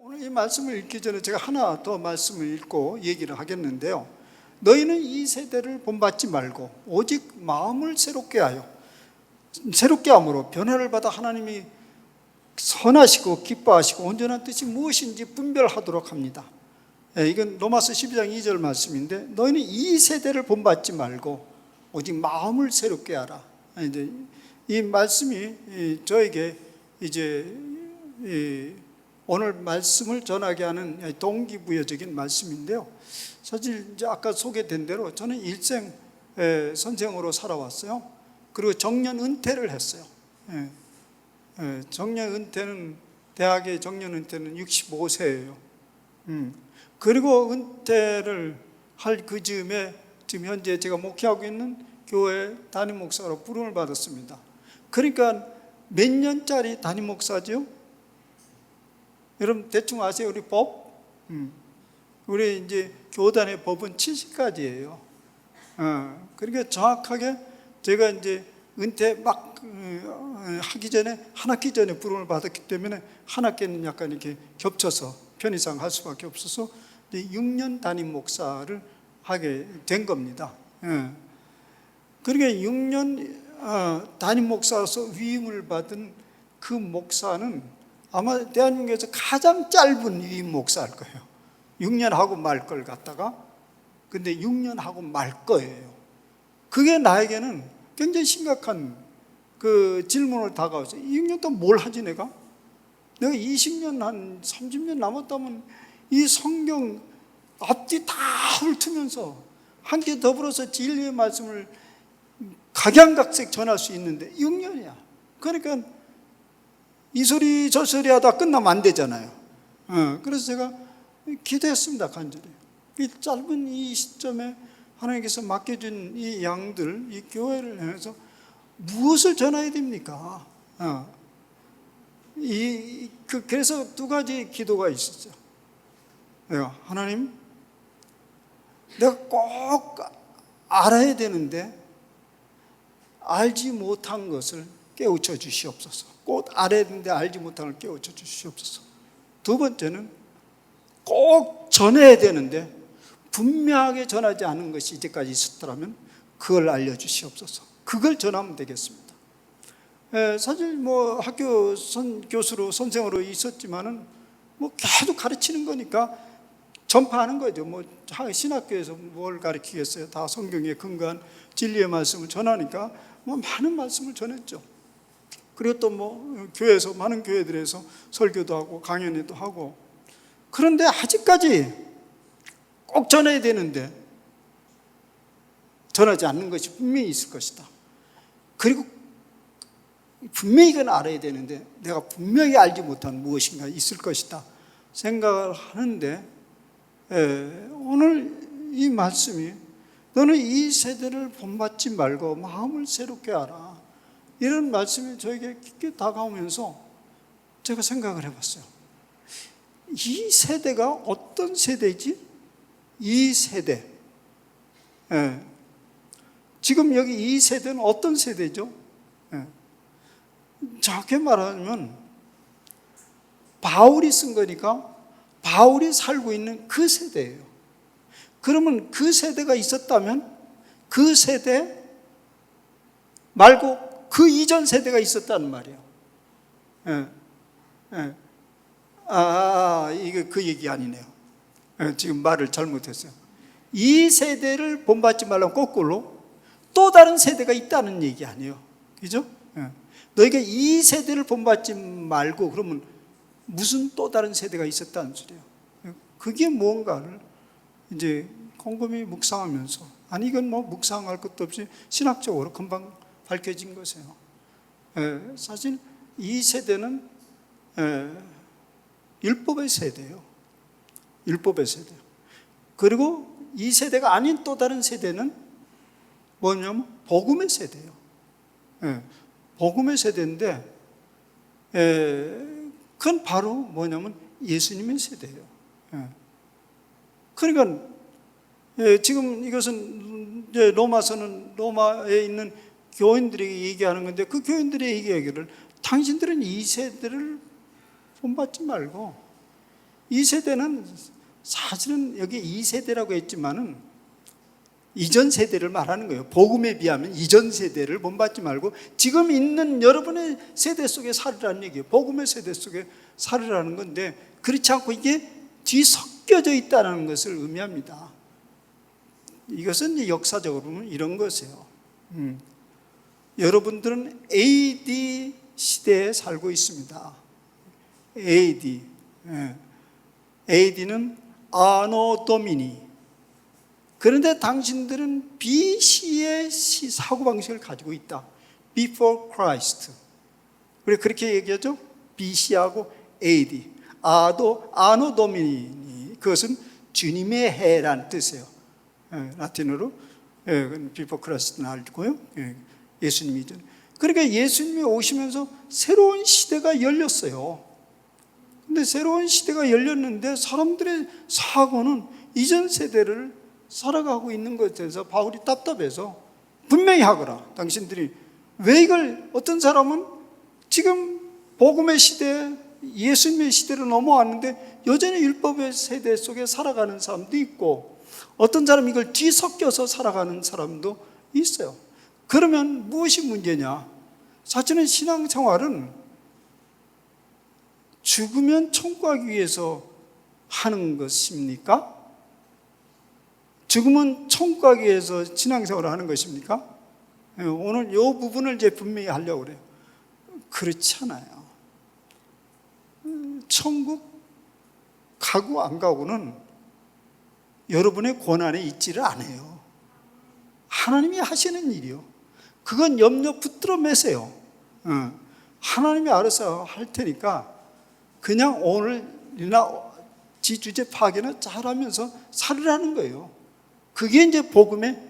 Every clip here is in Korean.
오늘 이 말씀을 읽기 전에 제가 하나 더 말씀을 읽고 얘기를 하겠는데요. 너희는 이 세대를 본받지 말고 오직 마음을 새롭게 함으로 변화를 받아 하나님이 선하시고 기뻐하시고 온전한 뜻이 무엇인지 분별하도록 합니다. 이건 로마서 12장 2절 말씀인데, 너희는 이 세대를 본받지 말고 오직 마음을 새롭게 하라. 이제 이 말씀이 저에게 이제 오늘 말씀을 전하게 하는 동기부여적인 말씀인데요. 사실 이제 아까 소개된 대로 저는 일생 선생으로 살아왔어요. 그리고 정년 은퇴를 했어요. 정년 은퇴는, 대학의 정년 은퇴는 65세예요. 그리고 은퇴를 할 그 즈음에 지금 현재 제가 목회하고 있는 교회 담임 목사로 부름을 받았습니다. 그러니까 몇 년짜리 담임 목사죠? 여러분 대충 아세요? 우리 법? 우리 이제 교단의 법은 70가지예요. 그러니까 정확하게 제가 이제 은퇴 막 하기 전에, 한 학기 전에 부름을 받았기 때문에 한 학기는 약간 이렇게 겹쳐서 편의상 할 수밖에 없어서 6년 담임 목사를 하게 된 겁니다. 그러니까 6년 담임 목사로서 위임을 받은 그 목사는 아마 대한민국에서 가장 짧은 위임 목사일 거예요. 6년 하고 말 걸 갖다가, 근데 6년 하고 말 거예요. 그게 나에게는 굉장히 심각한 그 질문을 다가왔어요. 6년 동안 뭘 하지 내가? 내가 20년, 한 30년 남았다면 이 성경 앞뒤 다 훑으면서 함께 더불어서 진리의 말씀을 각양각색 전할 수 있는데 6년이야. 그러니까 이 소리 저 소리 하다 끝나면 안 되잖아요. 그래서 제가 기도했습니다, 간절히. 이 짧은 이 시점에 하나님께서 맡겨준 이 양들, 이 교회를 향해서 무엇을 전해야 됩니까? 그래서 두 가지 기도가 있었죠. 하나님, 내가 꼭 알아야 되는데 알지 못한 것을 깨우쳐 주시옵소서. 꼭 알아야 되는데 알지 못한 걸 깨우쳐 주시옵소서. 두 번째는 꼭 전해야 되는데 분명하게 전하지 않은 것이 이제까지 있었더라면 그걸 알려주시옵소서. 그걸 전하면 되겠습니다. 사실 뭐 학교 교수로 선생으로 있었지만은 뭐 계속 가르치는 거니까 전파하는 거죠. 뭐 신학교에서 뭘 가르치겠어요? 다 성경에 근거한 진리의 말씀을 전하니까 뭐 많은 말씀을 전했죠. 그리고 또 뭐 교회에서, 많은 교회들에서 설교도 하고 강연회도 하고. 그런데 아직까지 꼭 전해야 되는데 전하지 않는 것이 분명히 있을 것이다. 그리고 분명히 이건 알아야 되는데 내가 분명히 알지 못한 무엇인가 있을 것이다 생각을 하는데, 오늘 이 말씀이 너는 이 세대를 본받지 말고 마음을 새롭게 하라, 이런 말씀이 저에게 깊게 다가오면서 제가 생각을 해봤어요. 이 세대가 어떤 세대지? 이 세대, 지금 여기 이 세대는 어떤 세대죠? 정확히 말하면 바울이 쓴 거니까 바울이 살고 있는 그 세대예요. 그러면 그 세대가 있었다면 그 세대 말고 그 이전 세대가 있었다는 말이에요. 이게 그 얘기 아니네요. 지금 말을 잘못했어요. 이 세대를 본받지 말라면 거꾸로 또 다른 세대가 있다는 얘기 아니에요. 그죠? 너희가 이 세대를 본받지 말고 그러면 무슨 또 다른 세대가 있었다는 소리예요. 그게 무언가를 이제 곰곰이 묵상하면서, 아니 이건 뭐 묵상할 것도 없이 신학적으로 금방 밝혀진 것이에요. 사실 이 세대는 율법의 세대예요. 율법의 세대. 그리고 이 세대가 아닌 또 다른 세대는 뭐냐면 복음의 세대예요. 복음의 세대인데, 그건 바로 뭐냐면 예수님의 세대예요. 그러니까 지금 이것은 이제 로마서는 로마에 있는 교인들에게 얘기하는 건데, 그 교인들의 얘기하기를 당신들은 이 세대를 본받지 말고 이 세대는 사실은 여기 2세대라고 했지만은 이전 세대를 말하는 거예요. 복음에 비하면 이전 세대를 본받지 말고 지금 있는 여러분의 세대 속에 살으라는 얘기예요. 복음의 세대 속에 살으라는 건데, 그렇지 않고 이게 뒤섞여져 있다는 것을 의미합니다. 이것은 이제 역사적으로 보면 이런 것이에요. 여러분들은 AD 시대에 살고 있습니다. AD. AD는 아노 도미니. 그런데 당신들은 BC의 사고방식을 가지고 있다. Before Christ. 우리 그렇게 얘기하죠? BC하고 AD. 아노 도미니. 그것은 주님의 해라는 뜻이에요. 라틴어로. Before Christ는 알고요. 예수님이 전. 그러니까 예수님이 오시면서 새로운 시대가 열렸어요. 근데 새로운 시대가 열렸는데 사람들의 사고는 이전 세대를 살아가고 있는 것에 대해서 바울이 답답해서 분명히 하거라. 당신들이 왜 이걸, 어떤 사람은 지금 복음의 시대, 예수님의 시대로 넘어왔는데 여전히 율법의 세대 속에 살아가는 사람도 있고, 어떤 사람은 이걸 뒤섞여서 살아가는 사람도 있어요. 그러면 무엇이 문제냐? 사실은 신앙생활은 죽으면 천국 가기 위해서 하는 것입니까? 죽으면 천국 가기 위해서 신앙생활을 하는 것입니까? 오늘 이 부분을 이제 분명히 하려고 그래요. 그렇지 않아요. 천국 가고 안 가고는 여러분의 권한에 있지를 않아요. 하나님이 하시는 일이요. 그건 염려 붙들어 매세요. 하나님이 알아서 할 테니까 그냥 오늘이나 지주제 파괴나 잘하면서 살으라는 거예요. 그게 이제 복음의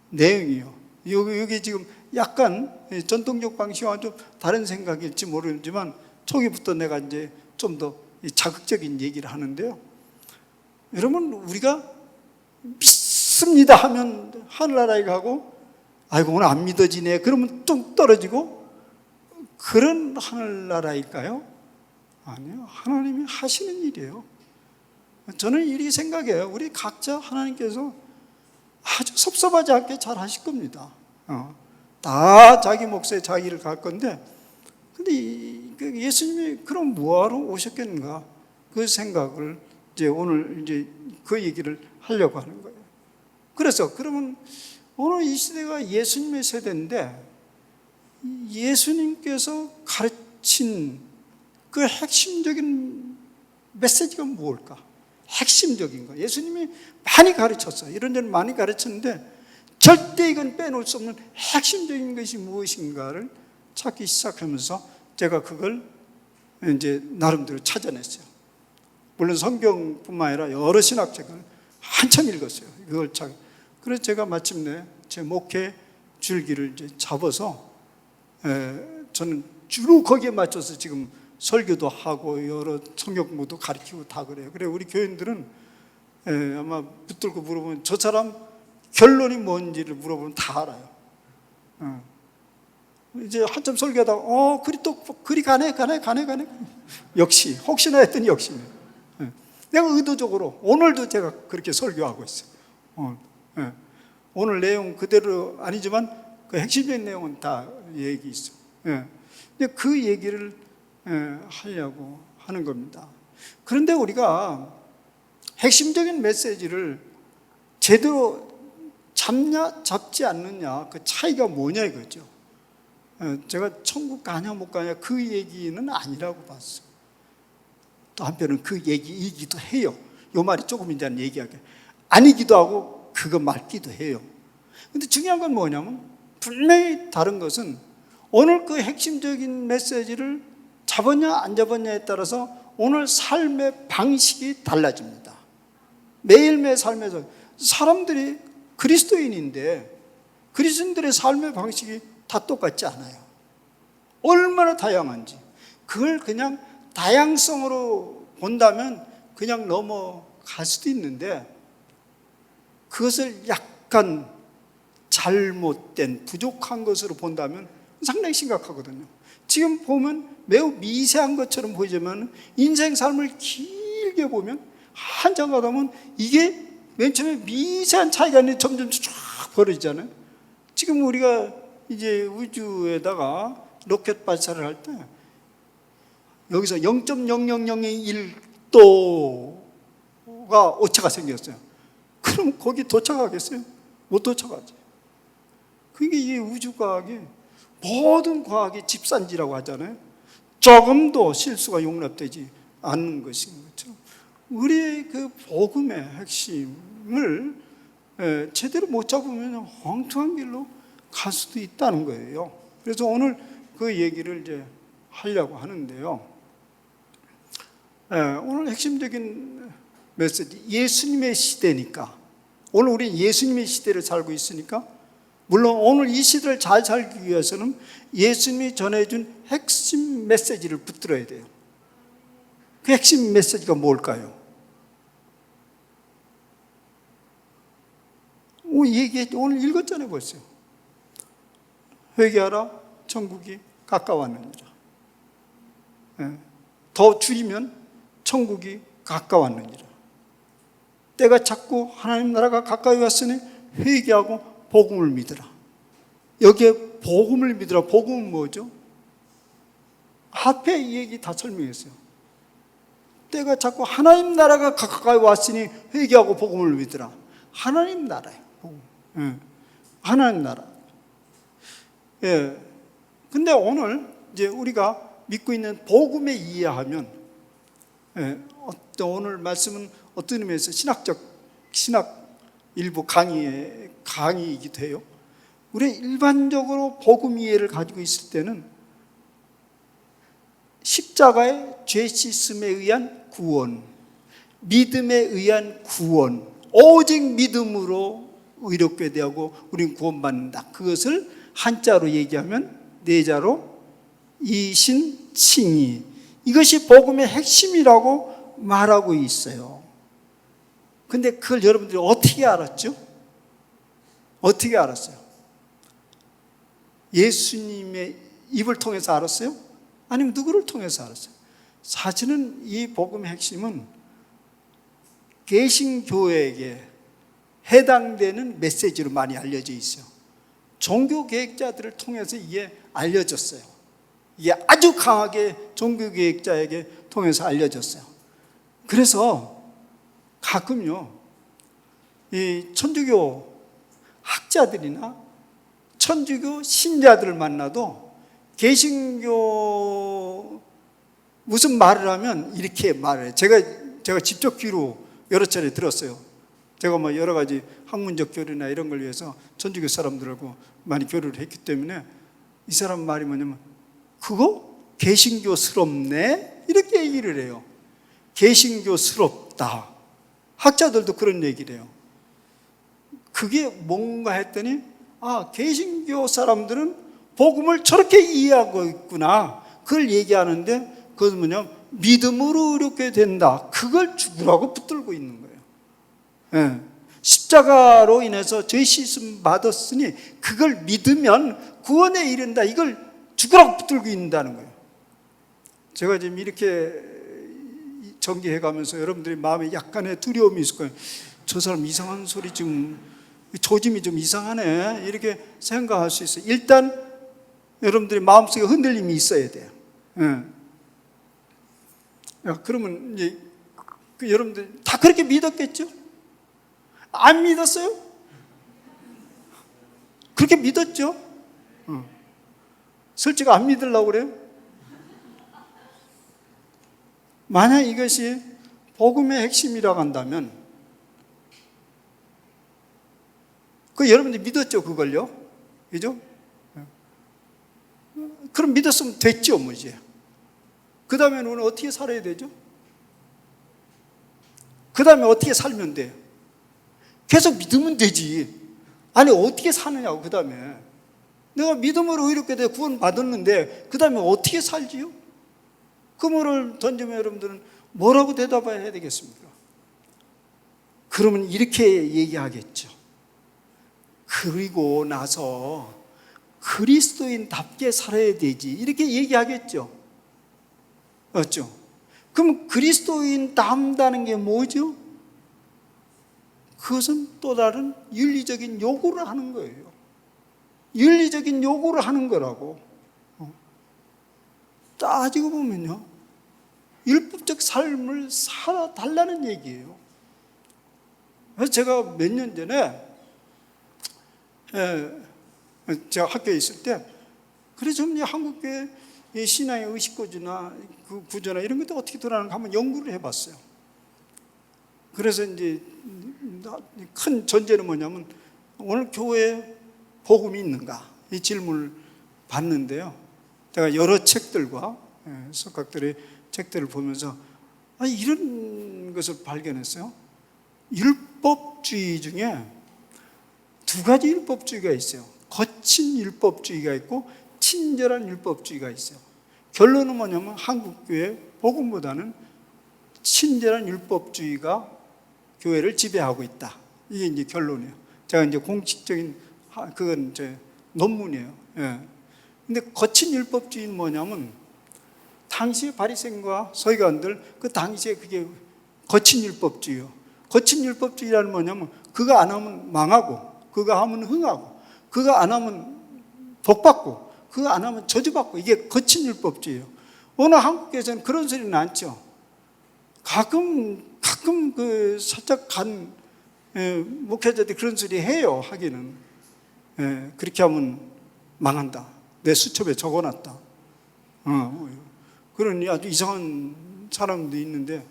내용이에요. 여기 지금 약간 전통적 방식과 좀 다른 생각일지 모르지만 초기부터 내가 이제 좀 더 자극적인 얘기를 하는데요. 여러분, 우리가 믿습니다 하면 하늘나라에 가고, 아이고 오늘 안 믿어지네 그러면 좀 떨어지고, 그런 하늘나라일까요? 아니요. 하나님이 하시는 일이에요. 저는 이렇게 생각해요. 우리 각자 하나님께서 아주 섭섭하지 않게 잘 하실 겁니다. 다 자기 몫에 자기를 갈 건데, 근데 예수님이 그럼 뭐하러 오셨겠는가? 그 생각을 이제 오늘 이제 그 얘기를 하려고 하는 거예요. 그래서 그러면 오늘 이 시대가 예수님의 세대인데, 예수님께서 가르친 그 핵심적인 메시지가 무엇일까? 핵심적인 거. 예수님이 많이 가르쳤어요. 이런저런 많이 가르쳤는데 절대 이건 빼놓을 수 없는 핵심적인 것이 무엇인가를 찾기 시작하면서 제가 그걸 이제 나름대로 찾아냈어요. 물론 성경뿐만 아니라 여러 신학책을 한참 읽었어요. 이걸 찾아. 그래서 제가 마침내 제 목회 줄기를 이제 잡아서 저는 주로 거기에 맞춰서 지금 설교도 하고 여러 성경 공부도 가르치고 다 그래요. 그래 우리 교인들은 아마 붙들고 물어보면 저 사람 결론이 뭔지를 물어보면 다 알아요. 이제 한참 설교하다가 그리 가네. 역시 혹시나 했더니 역시네. 내가 의도적으로 오늘도 제가 그렇게 설교하고 있어요. 오늘 내용 그대로 아니지만 그 핵심적인 내용은 다 얘기 있어요. 근데 그 얘기를 하려고 하는 겁니다. 그런데 우리가 핵심적인 메시지를 제대로 잡냐 잡지 않느냐, 그 차이가 뭐냐 이거죠. 제가 천국 가냐 못 가냐 그 얘기는 아니라고 봤어요. 또 한편은 그 얘기이기도 해요. 요 말이 조금 이제 얘기하게 아니기도 하고 그거 맞기도 해요. 근데 중요한 건 뭐냐면 분명히 다른 것은 오늘 그 핵심적인 메시지를 잡았냐 안 잡았냐에 따라서 오늘 삶의 방식이 달라집니다. 매일매일 삶에서 사람들이 그리스도인인데 그리스도인들의 삶의 방식이 다 똑같지 않아요. 얼마나 다양한지. 그걸 그냥 다양성으로 본다면 그냥 넘어갈 수도 있는데, 그것을 약간 잘못된 부족한 것으로 본다면 상당히 심각하거든요. 지금 보면 매우 미세한 것처럼 보이지만 인생 삶을 길게 보면 한참 가다 보면 이게 맨 처음에 미세한 차이가 있는데 점점 쫙 벌어지잖아요. 지금 우리가 이제 우주에다가 로켓 발사를 할 때 여기서 0.0001도가 오차가 생겼어요. 그럼 거기 도착하겠어요? 못 도착하지. 그게 이 우주과학이 모든 과학의 집산지라고 하잖아요. 조금도 실수가 용납되지 않는 것인 것처럼 우리의 그 복음의 핵심을 제대로 못 잡으면 엉뚱한 길로 갈 수도 있다는 거예요. 그래서 오늘 그 얘기를 이제 하려고 하는데요. 오늘 핵심적인 메시지, 예수님의 시대니까, 오늘 우리는 예수님의 시대를 살고 있으니까, 물론 오늘 이 시대를 잘 살기 위해서는 예수님이 전해준 핵심 메시지를 붙들어야 돼요. 그 핵심 메시지가 뭘까요? 오늘 읽었잖아요, 벌써. 회개하라, 천국이 가까웠느니라. 더 줄이면 천국이 가까웠느니라. 때가 찼고 하나님 나라가 가까이 왔으니 회개하고 복음을 믿으라. 여기에 복음을 믿으라. 복음은 뭐죠? 앞에 이 얘기 다 설명했어요. 때가 찼고 하나님 나라가 가까이 왔으니 회개하고 복음을 믿으라. 하나님 나라예요. 하나님 나라. 근데 오늘 이제 우리가 믿고 있는 복음에 이해하면, 오늘 말씀은 어떤 의미에서 신학 일부 강의이기도 해요. 우리 일반적으로 복음 이해를 가지고 있을 때는 십자가의 죄 씻음에 의한 구원, 믿음에 의한 구원, 오직 믿음으로 의롭게 되고 우리는 구원받는다. 그것을 한자로 얘기하면 네자로 이신칭의, 이것이 복음의 핵심이라고 말하고 있어요. 근데 그걸 여러분들이 어떻게 알았죠? 어떻게 알았어요? 예수님의 입을 통해서 알았어요? 아니면 누구를 통해서 알았어요? 사실은 이 복음의 핵심은 개신교에게 해당되는 메시지로 많이 알려져 있어요. 종교개혁자들을 통해서 이게 알려졌어요. 이게 아주 강하게 종교개혁자에게 통해서 알려졌어요. 그래서 가끔요, 이 천주교 학자들이나 천주교 신자들을 만나도 개신교 무슨 말을 하면 이렇게 말해요. 제가 직접 귀로 여러 차례 들었어요. 제가 뭐 여러 가지 학문적 교류나 이런 걸 위해서 천주교 사람들하고 많이 교류를 했기 때문에 이 사람 말이 뭐냐면, 그거 개신교스럽네? 이렇게 얘기를 해요. 개신교스럽다. 학자들도 그런 얘기를 해요. 그게 뭔가 했더니, 개신교 사람들은 복음을 저렇게 이해하고 있구나. 그걸 얘기하는데, 그것은 뭐냐면 믿음으로 의롭게 된다. 그걸 죽으라고 붙들고 있는 거예요. 십자가로 인해서 죄 씻음 받았으니 그걸 믿으면 구원에 이른다. 이걸 죽으라고 붙들고 있는다는 거예요. 제가 지금 이렇게 전개해 가면서 여러분들의 마음에 약간의 두려움이 있을 거예요. 저 사람 이상한 소리 지금, 조짐이 좀 이상하네, 이렇게 생각할 수 있어요. 일단 여러분들의 마음속에 흔들림이 있어야 돼요. 그러면 이제 여러분들 다 그렇게 믿었겠죠? 안 믿었어요? 그렇게 믿었죠? 솔직히 안 믿으려고 그래요? 만약 이것이 복음의 핵심이라고 한다면, 여러분들 믿었죠, 그걸요? 그죠? 그럼 믿었으면 됐죠, 뭐 이제. 그 다음에 우리는 어떻게 살아야 되죠? 그 다음에 어떻게 살면 돼요? 계속 믿으면 되지. 아니, 어떻게 사느냐고, 그 다음에. 내가 믿음으로 의롭게 돼 구원 받았는데, 그 다음에 어떻게 살지요? 그 물을 던지면 여러분들은 뭐라고 대답해야 되겠습니까? 그러면 이렇게 얘기하겠죠. 그리고 나서 그리스도인답게 살아야 되지. 이렇게 얘기하겠죠. 맞죠? 그럼 그리스도인 담다는 게 뭐죠? 그것은 또 다른 윤리적인 요구를 하는 거예요. 윤리적인 요구를 하는 거라고. 따지고 보면요, 율법적 삶을 살아달라는 얘기예요. 그래서 제가 몇 년 전에 제가 학교에 있을 때, 그래 좀 한국교회 신앙의 의식구조나 그 구조나 이런 것도 어떻게 돌아가는가 한번 연구를 해봤어요. 그래서 이제 큰 전제는 뭐냐면, 오늘 교회에 복음이 있는가? 이 질문을 받는데요. 제가 여러 책들과 석학들의 책들을 보면서 이런 것을 발견했어요. 율법주의 중에 두 가지 율법주의가 있어요. 거친 율법주의가 있고 친절한 율법주의가 있어요. 결론은 뭐냐면 한국교회 복음보다는 친절한 율법주의가 교회를 지배하고 있다. 이게 이제 결론이에요. 제가 이제 공식적인 그건 제 논문이에요. 근데 거친 율법주의는 뭐냐면, 당시의 바리새인과 서기관들, 그 당시에 그게 거친 율법주의요. 거친 율법주의라는 뭐냐면, 그거 안 하면 망하고, 그거 하면 흥하고, 그거 안 하면 복받고, 그거 안 하면 저주받고, 이게 거친 율법주의예요. 오늘 한국에서는 그런 소리는 않죠. 가끔 그 살짝 간 목회자들이 그런 소리 해요. 하기는 그렇게 하면 망한다. 내 수첩에 적어놨다. 그러니 아주 이상한 사람도 있는데,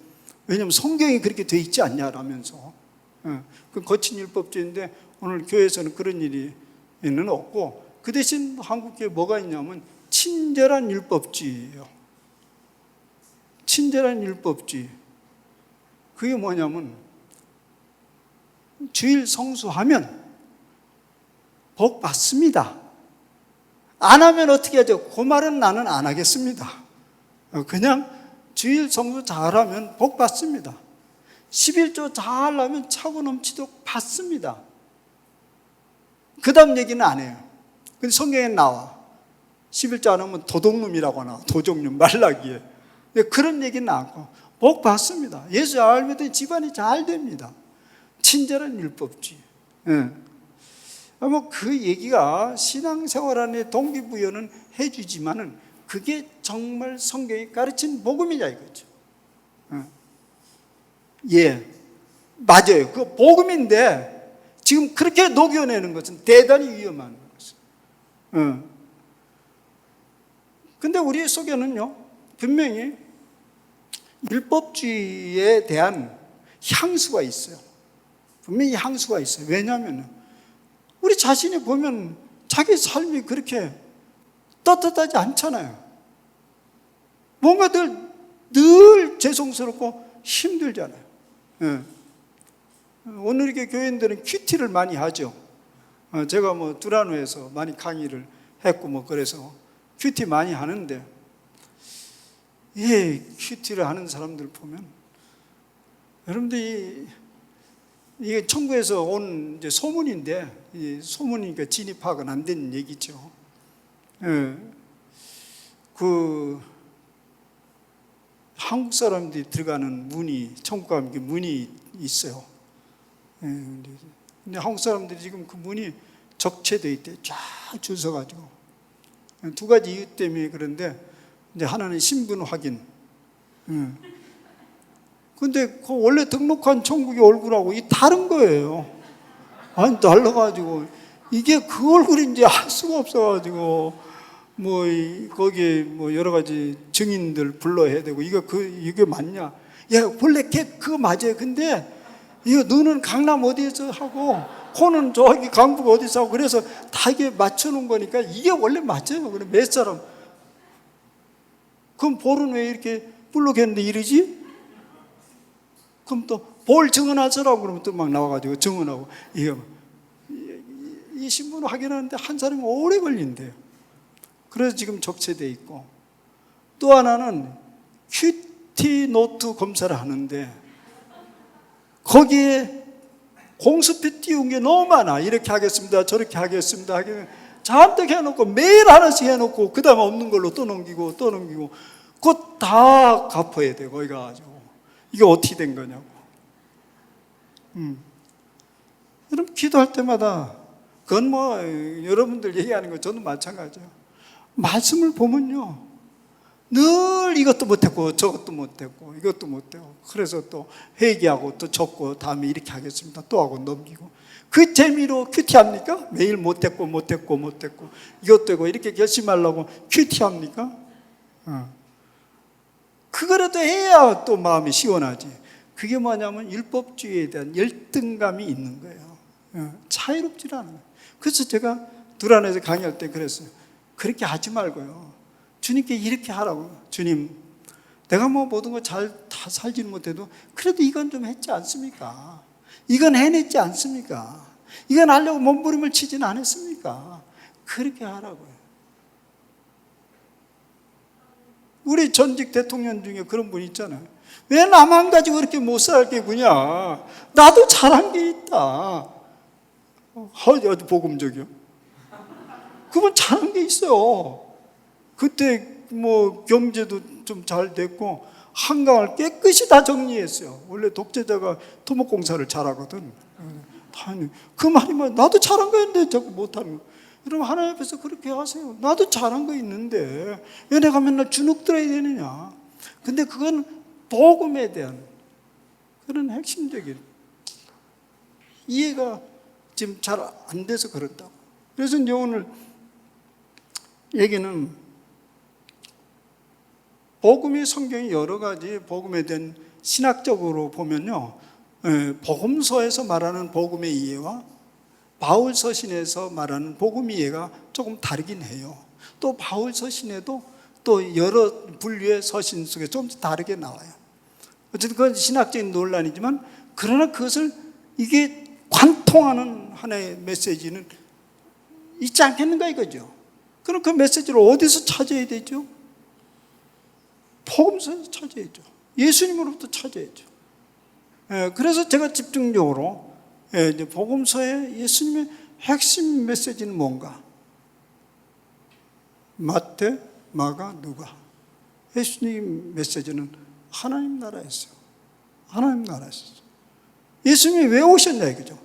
왜냐하면 성경이 그렇게 돼 있지 않냐라면서. 그 거친 율법주의인데 오늘 교회에서는 그런 일이는 없고, 그 대신 한국교회에 뭐가 있냐면 친절한 율법주의예요. 친절한 율법주의. 그게 뭐냐면, 주일 성수하면 복 받습니다. 안 하면 어떻게 하죠? 그 말은 나는 안 하겠습니다. 그냥 주일 성수 잘하면 복 받습니다. 11조 잘하면 차고 넘치도록 받습니다. 그 다음 얘기는 안 해요. 근데 성경에 나와. 11조 안 하면 도둑놈이라고 나와. 도적놈, 말라기에. 그런 얘기는 않고 복 받습니다. 예수 잘 믿으면 집안이 잘 됩니다. 친절한 율법주의. 그 얘기가 신앙생활 안에 동기부여는 해주지만은 그게 정말 성경이 가르친 복음이냐 이거죠. 맞아요. 그 복음인데 지금 그렇게 녹여내는 것은 대단히 위험한 것이에요. 근데 우리 속에는요, 분명히 율법주의에 대한 향수가 있어요. 분명히 향수가 있어요. 왜냐하면 우리 자신이 보면 자기 삶이 그렇게 떳떳하지 않잖아요. 뭔가 늘 죄송스럽고 힘들잖아요. 오늘 이렇게 교인들은 큐티를 많이 하죠. 제가 두라노에서 많이 강의를 했고 그래서 큐티 많이 하는데, 큐티를 하는 사람들 보면, 여러분들이 이게 천국에서 온 이제 소문인데, 이 소문이니까 진입학은 안 되는 얘기죠. 그 한국 사람들이 들어가는 문이, 천국 가면 문이 있어요. 근데 한국 사람들이 지금 그 문이 적체되어 있대. 쫙 줄 서가지고. 두 가지 이유 때문에 그런데, 이제 하나는 신분 확인. 근데 그 원래 등록한 천국의 얼굴하고 이 다른 거예요. 아니, 달라가지고. 이게 그 얼굴인지 알 수가 없어가지고, 거기에 여러 가지 증인들 불러야 되고, 이게 맞냐? 야, 원래 그거 맞아요. 근데, 이거 눈은 강남 어디에서 하고, 코는 저기 강북 어디서 하고, 그래서 다 이게 맞춰놓은 거니까 이게 원래 맞아요. 그럼 몇 사람. 그럼 볼은 왜 이렇게 불룩했는데 이러지? 그럼 또 볼 증언하시라고 그러면 또 막 나와가지고 증언하고, 이 신분을 확인하는데 한 사람이 오래 걸린대요. 그래서 지금 적체되어 있고, 또 하나는 큐티 노트 검사를 하는데 거기에 공수표 띄운 게 너무 많아. 이렇게 하겠습니다, 저렇게 하겠습니다 잔뜩 해놓고 매일 하나씩 해놓고 그 다음에 없는 걸로 또 넘기고 그거 다 갚아야 돼. 거기 가가지고 이게 어떻게 된 거냐고. 여러분 기도할 때마다 그건 뭐 여러분들 얘기하는 거 저도 마찬가지예요. 말씀을 보면요, 늘 이것도 못했고 저것도 못했고 이것도 못했고, 그래서 또 회개하고 또 적고 다음에 이렇게 하겠습니다 또 하고 넘기고, 그 재미로 큐티합니까? 매일 못했고 이것 되고 이렇게 결심하려고 큐티합니까? 그거라도 해야 또 마음이 시원하지. 그게 뭐냐면 율법주의에 대한 열등감이 있는 거예요. 자유롭지 않은 거예요. 그래서 제가 두란에서 강의할 때 그랬어요. 그렇게 하지 말고요, 주님께 이렇게 하라고. 주님, 내가 뭐 모든 거 다 살지는 못해도 그래도 이건 좀 했지 않습니까? 이건 해냈지 않습니까? 이건 하려고 몸부림을 치지는 않았습니까? 그렇게 하라고요. 우리 전직 대통령 중에 그런 분 있잖아요. 왜 나만 가지고 그렇게 못 살게 구냐? 나도 잘한 게 있다. 어디 복음적이요? 그분 잘한 게 있어요. 그때 뭐 경제도 좀 잘 됐고 한강을 깨끗이 다 정리했어요. 원래 독재자가 토목공사를 잘하거든. 그 말이 뭐 나도 잘한 거 있는데 자꾸 못하는 거. 여러분 하나님 앞에서 그렇게 하세요. 나도 잘한 거 있는데 왜 내가 맨날 주눅 들어야 되느냐. 근데 그건 복음에 대한 그런 핵심적인 이해가 지금 잘 안 돼서 그렇다고. 그래서 이제 오늘 얘기는 복음이 성경이 여러 가지 복음에 대한 신학적으로 보면요, 복음서에서 말하는 복음의 이해와 바울 서신에서 말하는 복음 이해가 조금 다르긴 해요. 또 바울 서신에도 또 여러 분류의 서신 속에 좀 다르게 나와요. 어쨌든 그건 신학적인 논란이지만, 그러나 그것을 이게 관통하는 하나의 메시지는 있지 않겠는가 이거죠. 그럼 그 메시지를 어디서 찾아야 되죠? 복음서에서 찾아야죠. 예수님으로부터 찾아야죠. 그래서 제가 집중적으로 이제 복음서의 예수님의 핵심 메시지는 뭔가? 마태, 마가, 누가. 예수님 메시지는 하나님 나라였어요. 하나님 나라였어요. 예수님이 왜 오셨냐 이거죠.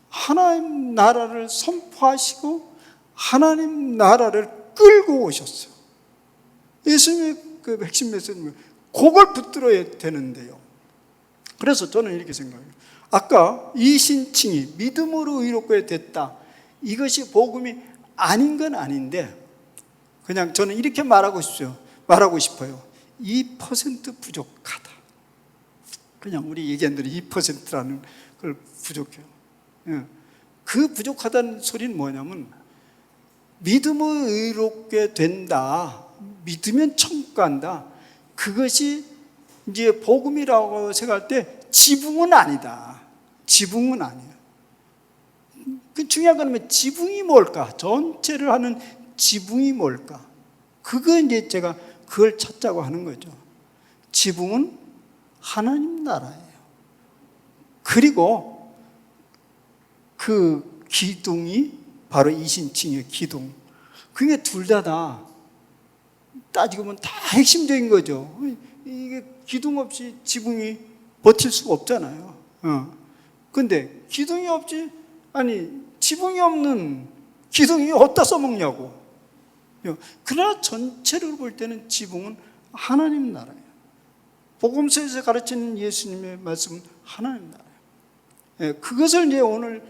하나님 나라를 선포하시고 하나님 나라를 끌고 오셨어요. 예수님의 그 핵심 메시지는 그걸 붙들어야 되는데요. 그래서 저는 이렇게 생각해요. 아까 이신칭이 믿음으로 의롭게 됐다, 이것이 복음이 아닌 건 아닌데, 그냥 저는 이렇게 말하고 싶어요. 2% 부족하다. 그냥 우리 얘기한 대로 2%라는 걸 부족해요. 그 부족하다는 소리는 뭐냐면, 믿음으로 의롭게 된다, 믿으면 천국 간다, 그것이 이제 복음이라고 생각할 때 지붕은 아니다. 지붕은 아니야. 그 중요한 건 지붕이 뭘까? 전체를 하는 지붕이 뭘까? 그거 이제 제가 그걸 찾자고 하는 거죠. 지붕은 하나님 나라예요. 그리고 그 기둥이 바로 이신칭의 기둥. 그게 둘 다 따지고 보면 다 핵심적인 거죠. 이게 기둥 없이 지붕이 버틸 수가 없잖아요. 근데 기둥이 없지, 아니 지붕이 없는 기둥이 어디다 써먹냐고. 그러나 전체를 볼 때는 지붕은 하나님 나라예요. 복음서에서 가르치는 예수님의 말씀은 하나님 나라예요. 그것을 이제 오늘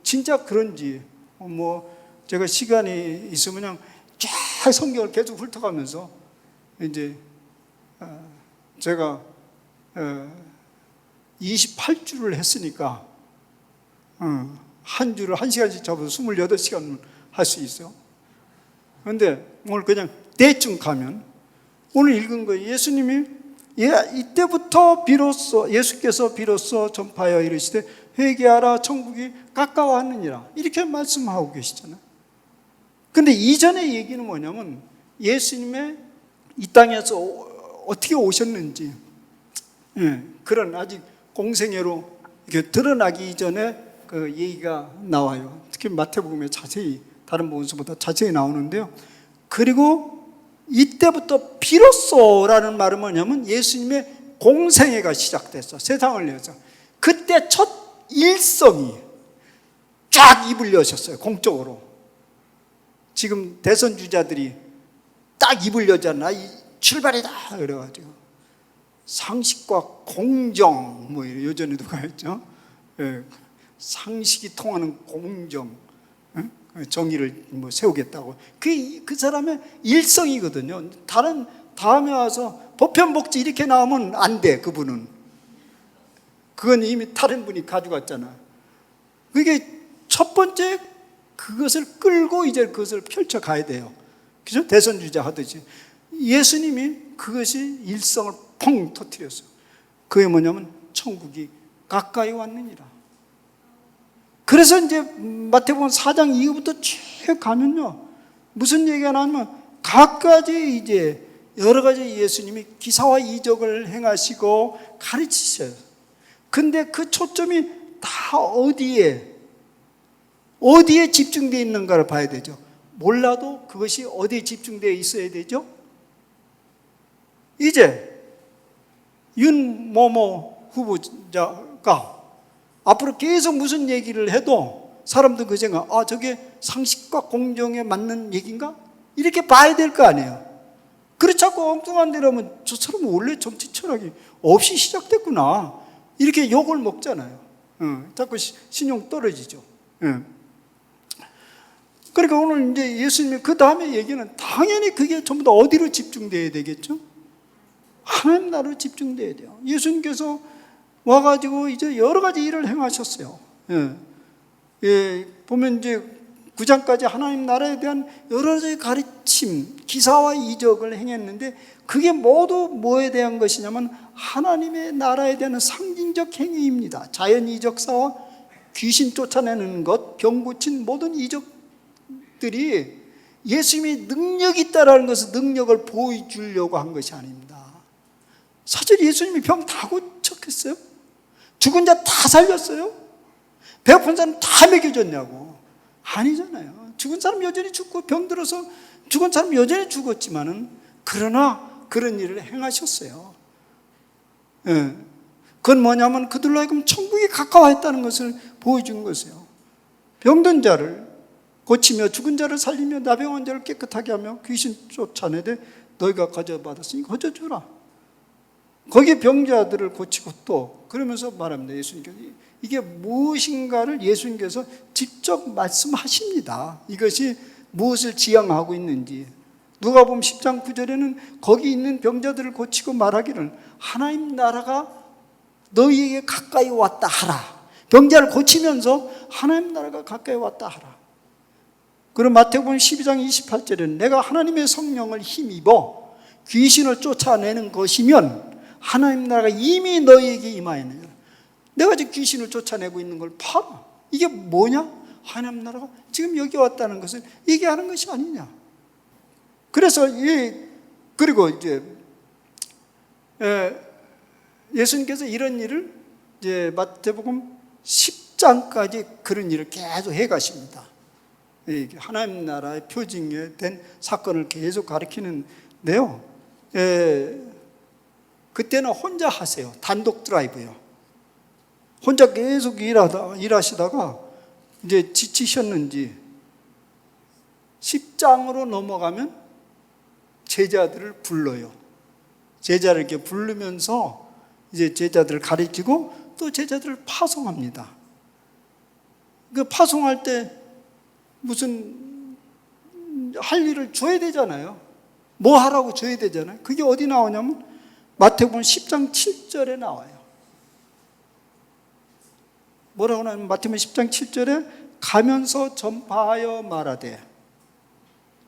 진짜 그런지 뭐 제가 시간이 있으면 그냥 쫙 성경을 계속 훑어가면서 이제 제가 28주를 했으니까 한 주를 1시간씩 잡아서 28시간 할 수 있어요. 그런데 오늘 그냥 대충 가면 오늘 읽은 거예요. 예수님이 이때부터 비로소 예수께서 비로소 전파하여 이르시되 회개하라 천국이 가까워하느니라, 이렇게 말씀하고 계시잖아요. 근데 이전의 얘기는 뭐냐면 예수님의 이 땅에서 어떻게 오셨는지, 그런 아직 공생애로 이렇게 드러나기 이전에 그 얘기가 나와요. 특히 마태복음에 자세히, 다른 복음서보다 자세히 나오는데요. 그리고 이때부터 비로소라는 말은 뭐냐면 예수님의 공생애가 시작됐어. 세상을 위해서. 그때 첫 일성이 쫙 입을 여셨어요. 공적으로. 지금 대선 주자들이 딱 입을 여잖아. 출발이다 그래가지고 상식과 공정 뭐 예전에 누가 했죠? 예, 상식이 통하는 공정, 정의를 뭐 세우겠다고. 그 사람의 일성이거든요. 다음에 와서 보편복지 이렇게 나오면 안 돼. 그분은 그건 이미 다른 분이 가져갔잖아. 그게 첫 번째 그것을 끌고 이제 그것을 펼쳐 가야 돼요. 그죠? 대선 주자 하듯이 예수님이 그것이 일성을 펑 터뜨렸어요. 그게 뭐냐면 천국이 가까이 왔느니라. 그래서 이제 마태복음 4장 이후부터 쭉 가면요, 무슨 얘기가 나오면 각가지 이제 여러 가지 예수님이 기사와 이적을 행하시고 가르치셔요. 근데 그 초점이 다 어디에 집중되어 있는가를 봐야 되죠. 몰라도 그것이 어디에 집중되어 있어야 되죠? 이제 윤모모 후보자가 앞으로 계속 무슨 얘기를 해도 사람들 그 생각, 저게 상식과 공정에 맞는 얘기인가? 이렇게 봐야 될 거 아니에요. 그렇지 않고 엉뚱한 데라면 저 사람은 원래 정치 철학이 없이 시작됐구나, 이렇게 욕을 먹잖아요. 자꾸 신용 떨어지죠. 그러니까 오늘 이제 예수님이 그 다음에 얘기는 당연히 그게 전부 다 어디로 집중돼야 되겠죠? 하나님 나라로 집중돼야 돼요. 예수님께서 와가지고 이제 여러 가지 일을 행하셨어요. 보면 이제 9장까지 하나님 나라에 대한 여러 가지 가르침, 기사와 이적을 행했는데 그게 모두 뭐에 대한 것이냐면 하나님의 나라에 대한 상징적 행위입니다. 자연 이적사와 귀신 쫓아내는 것, 병 고친 모든 이적들이 예수님이 능력이 있다라는 것을 능력을 보여주려고 한 것이 아닙니다. 사실 예수님이 병 다 고쳤겠어요? 죽은 자 다 살렸어요? 배고픈 사람 다 먹여줬냐고? 아니잖아요. 죽은 사람 여전히 죽고 병 들어서 죽은 사람 여전히 죽었지만은 그러나 그런 일을 행하셨어요. 그건 뭐냐면 그들로 하여금 천국이 가까워했다는 것을 보여준 것이에요. 병든 자를 고치며 죽은 자를 살리며 나병한 자를 깨끗하게 하며 귀신 쫓아내되 너희가 가져받았으니 가져주라. 거기에 병자들을 고치고 또 그러면서 말합니다. 예수님께서 이게 무엇인가를 예수님께서 직접 말씀하십니다. 이것이 무엇을 지향하고 있는지. 누가복음 10장 9절에는 거기 있는 병자들을 고치고 말하기를 하나님 나라가 너희에게 가까이 왔다 하라. 병자를 고치면서 하나님 나라가 가까이 왔다 하라. 그리고 마태복음 12장 28절에는 내가 하나님의 성령을 힘입어 귀신을 쫓아내는 것이면 하나님 나라가 이미 너희에게 임하였느니라. 내가 지금 귀신을 쫓아내고 있는 걸 봐라. 이게 뭐냐? 하나님 나라가 지금 여기 왔다는 것을 얘기하는 것이 아니냐. 그래서 그리고 이제 예수님께서 이런 일을 이제 마태복음 10장까지 그런 일을 계속 해 가십니다. 하나님 나라의 표징에 된 사건을 계속 가리키는데요. 그때는 혼자 하세요. 단독 드라이브요. 혼자 계속 일하시다가 이제 지치셨는지 10장으로 넘어가면 제자들을 불러요. 제자를 이렇게 부르면서 이제 제자들을 가르치고 또 제자들을 파송합니다. 그 파송할 때 무슨 할 일을 줘야 되잖아요. 뭐 하라고 줘야 되잖아요. 그게 어디 나오냐면 마태복음 10장 7절에 나와요. 뭐라고 나오냐면 마태복음 10장 7절에 가면서 전파하여 말하되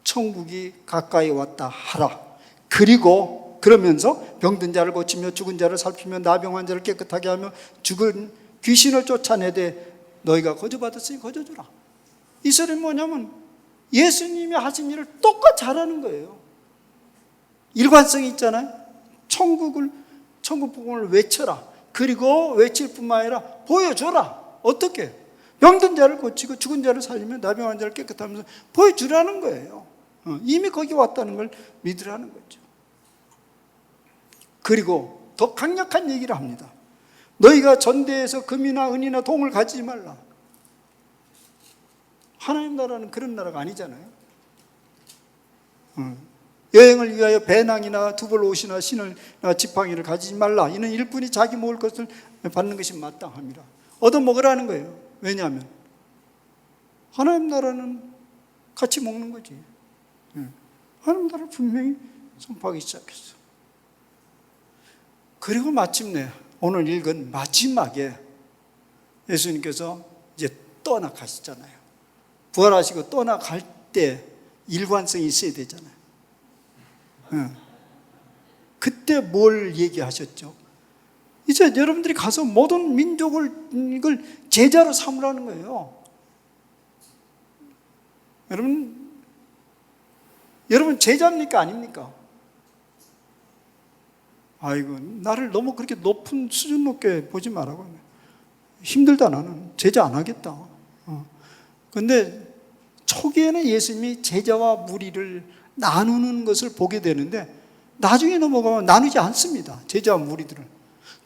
천국이 가까이 왔다 하라. 그리고 그러면서 병든 자를 고치며 죽은 자를 살피며 나병한 자를 깨끗하게 하며 죽은 귀신을 쫓아내되 너희가 거저받았으니 거저주라. 이 소리는 뭐냐면 예수님이 하신 일을 똑같이 하라는 거예요. 일관성이 있잖아요. 천국 복음을 외쳐라. 그리고 외칠 뿐만 아니라 보여줘라. 어떻게? 병든 자를 고치고 죽은 자를 살리며 나병한 자를 깨끗하면서 보여주라는 거예요. 이미 거기 왔다는 걸 믿으라는 거죠. 그리고 더 강력한 얘기를 합니다. 너희가 전대에서 금이나 은이나 동을 가지지 말라. 하나님 나라는 그런 나라가 아니잖아요. 여행을 위하여 배낭이나 두벌 옷이나 신을나 지팡이를 가지지 말라. 이는 일꾼이 자기 먹을 것을 받는 것이 마땅함이라. 얻어먹으라는 거예요. 왜냐하면 하나님 나라는 같이 먹는 거지. 하나님 나라를 분명히 선포하기 시작했어. 그리고 마침내 오늘 읽은 마지막에 예수님께서 이제 떠나가시잖아요. 부활하시고 떠나갈 때 일관성이 있어야 되잖아요. 그때 뭘 얘기하셨죠? 이제 여러분들이 가서 모든 민족을 이걸 제자로 삼으라는 거예요. 여러분 제자입니까? 아닙니까? 아이고, 나를 너무 그렇게 높은 수준 높게 보지 말라고. 힘들다, 나는. 제자 안 하겠다. 근데 초기에는 예수님이 제자와 무리를 나누는 것을 보게 되는데 나중에 넘어가면 나누지 않습니다. 제자와 무리들을.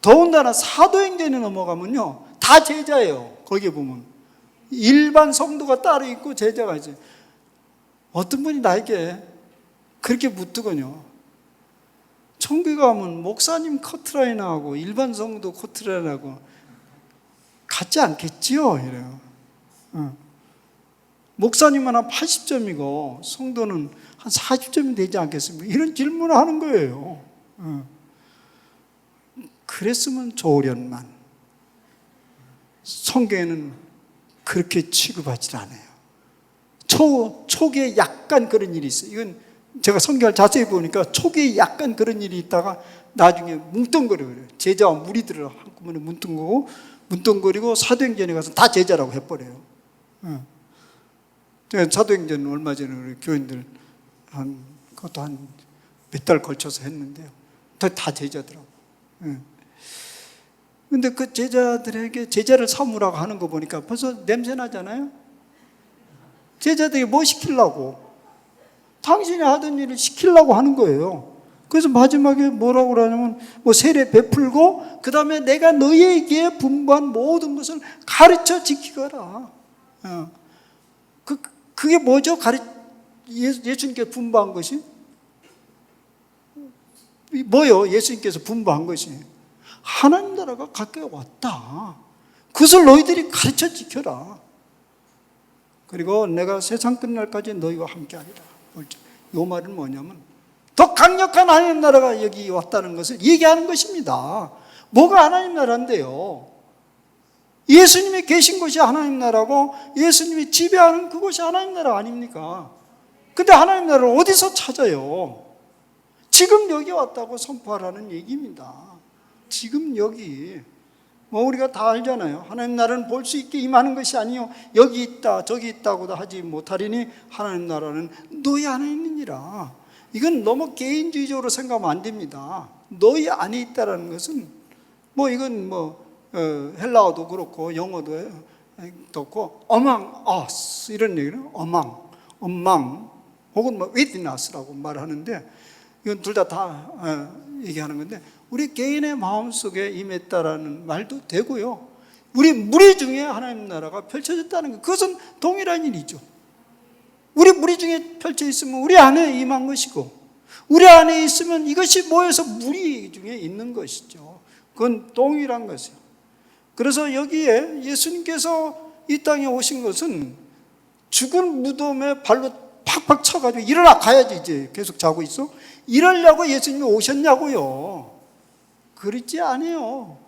더군다나 사도행전에 넘어가면요, 다 제자예요. 거기에 보면 일반 성도가 따로 있고 제자가 있어요. 어떤 분이 나에게 그렇게 묻더군요. 천국에 가면 목사님 커트라인하고 일반 성도 커트라인하고 같지 않겠지요? 이래요. 목사님은 한 80점이고 성도는 한 40점이 되지 않겠습니까? 이런 질문을 하는 거예요. 그랬으면 좋으련만 성경에는 그렇게 취급하지 않아요. 초기에 약간 그런 일이 있어요. 이건 제가 성경을 자세히 보니까 초기에 약간 그런 일이 있다가 나중에 뭉뚱거려요. 제자와 무리들을 한꺼번에 뭉뚱거리고 사도행전에 가서 다 제자라고 해버려요. 제가 사도행전 얼마 전에 우리 교인들 그것도 한 몇 달 걸쳐서 했는데요. 다 제자더라고요. 근데 그 제자들에게 제자를 삼으라고 하는 거 보니까 벌써 냄새 나잖아요? 제자들에게 뭐 시키려고? 당신이 하던 일을 시키려고 하는 거예요. 그래서 마지막에 뭐라고 그러냐면 뭐 세례 베풀고 그 다음에 내가 너희에게 분부한 모든 것을 가르쳐 지키거라. 그게 뭐죠? 예수님께 분부한 것이? 뭐요? 예수님께서 분부한 것이 하나님 나라가 가까이 왔다. 그것을 너희들이 가르쳐 지켜라. 그리고 내가 세상 끝날까지 너희와 함께하리라. 이 말은 뭐냐면 더 강력한 하나님 나라가 여기 왔다는 것을 얘기하는 것입니다. 뭐가 하나님 나라인데요? 예수님이 계신 곳이 하나님 나라고 예수님이 지배하는 그곳이 하나님 나라 아닙니까? 근데 하나님 나라를 어디서 찾아요? 지금 여기 왔다고 선포하라는 얘기입니다. 지금 여기. 뭐 우리가 다 알잖아요. 하나님 나라는 볼 수 있게 임하는 것이 아니요 여기 있다 저기 있다고도 하지 못하리니 하나님 나라는 너희 안에 있느니라. 이건 너무 개인주의적으로 생각하면 안 됩니다. 너희 안에 있다라는 것은 뭐 이건 뭐 헬라어도 그렇고 영어도 그렇고 among us 이런 얘기는 among 혹은 뭐 within us라고 말하는데 이건 둘 다 얘기하는 건데 우리 개인의 마음속에 임했다라는 말도 되고요. 우리 무리 중에 하나님 나라가 펼쳐졌다는 것, 그것은 동일한 일이죠. 우리 무리 중에 펼쳐 있으면 우리 안에 임한 것이고 우리 안에 있으면 이것이 모여서 무리 중에 있는 것이죠. 그건 동일한 것이에요. 그래서 여기에 예수님께서 이 땅에 오신 것은 죽은 무덤에 발로 팍팍 쳐가지고 일어나 가야지 이제 계속 자고 있어? 이러려고 예수님이 오셨냐고요. 그렇지 않아요.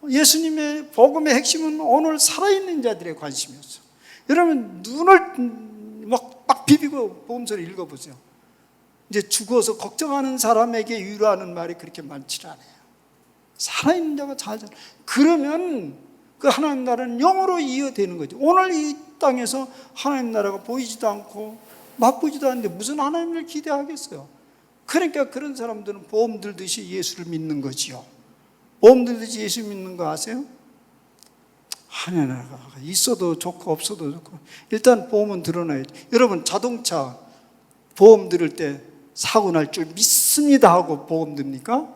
예수님의 복음의 핵심은 오늘 살아있는 자들의 관심이었어요. 여러분 눈을 막 비비고 복음서를 읽어보세요. 이제 죽어서 걱정하는 사람에게 위로하는 말이 그렇게 많지 않아요. 살아있는 자가 잘하잖아요. 그러면 그 하나님 나라는 영으로 이어되는 거죠. 오늘 이 땅에서 하나님 나라가 보이지도 않고 맛보지도 않는데 무슨 하나님을 기대하겠어요. 그러니까 그런 사람들은 보험 들듯이 예수를 믿는 거지요. 보험 들듯이 예수 믿는 거 아세요? 하나님 나라가 있어도 좋고 없어도 좋고 일단 보험은 드러나야지. 여러분 자동차 보험 들을 때 사고 날 줄 믿습니다 하고 보험 듭니까?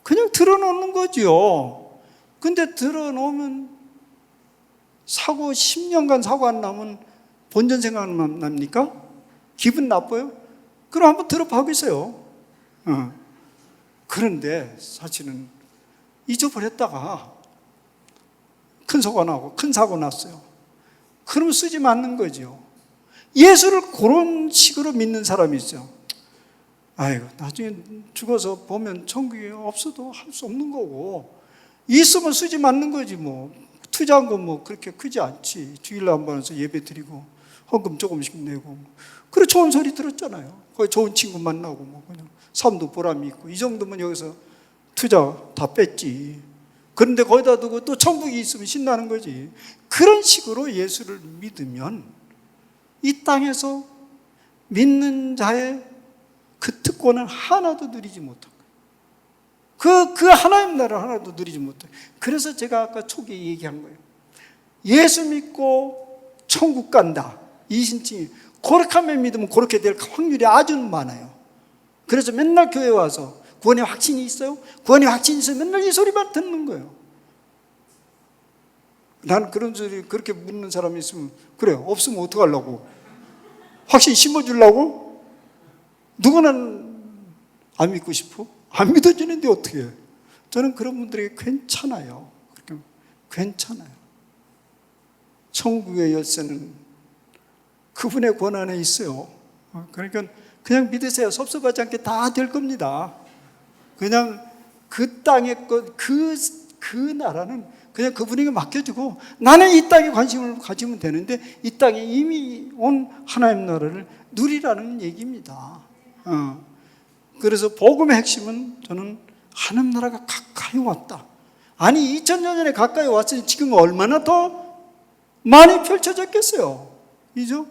그냥 들어놓는 거죠. 근데 들어놓으면 사고 10년간 사고 안 나면 본전 생각납니까? 기분 나빠요? 그럼 한번 들어봐보세요. 그런데 사실은 잊어버렸다가 큰 사고 났어요. 그럼 쓰지 않는 거죠. 예수를 그런 식으로 믿는 사람이 있어요. 아이고, 나중에 죽어서 보면 천국이 없어도 할 수 없는 거고, 있으면 쓰지 않는 거지 뭐. 투자한 건 뭐 그렇게 크지 않지. 주일날 한 번 와서 예배 드리고 헌금 조금씩 내고, 그래 좋은 소리 들었잖아요. 거기 좋은 친구 만나고 뭐 그냥 삶도 보람이 있고, 이 정도면 여기서 투자 다 뺐지. 그런데 거기다 두고 또 천국이 있으면 신나는 거지. 그런 식으로 예수를 믿으면 이 땅에서 믿는 자의 그 특권은 하나도 누리지 못한 거예요. 그 하나님 나라를 하나도 누리지 못해요. 그래서 제가 아까 초기에 얘기한 거예요. 예수 믿고 천국 간다, 이 신칭이 그렇게 하면 믿으면 그렇게 될 확률이 아주 많아요. 그래서 맨날 교회 와서 구원의 확신이 있어요? 구원의 확신이 있어요? 맨날 이 소리만 듣는 거예요. 난 그런 소리 그렇게 묻는 사람이 있으면, 그래요, 없으면 어떡하려고? 확신 심어주려고? 누구는 안 믿고 싶어? 안 믿어지는데 어떻게 해? 저는 그런 분들에게 괜찮아요. 그렇게 괜찮아요. 천국의 열쇠는 그분의 권한에 있어요. 그러니까 그냥 믿으세요. 섭섭하지 않게 다 될 겁니다. 그냥 그 땅의 것, 그 나라는 그냥 그분에게 맡겨주고, 나는 이 땅에 관심을 가지면 되는데 이 땅에 이미 온 하나님 나라를 누리라는 얘기입니다. 그래서 복음의 핵심은 저는 하나님 나라가 가까이 왔다. 아니 2000년 전에 가까이 왔으니 지금 얼마나 더 많이 펼쳐졌겠어요. 그죠?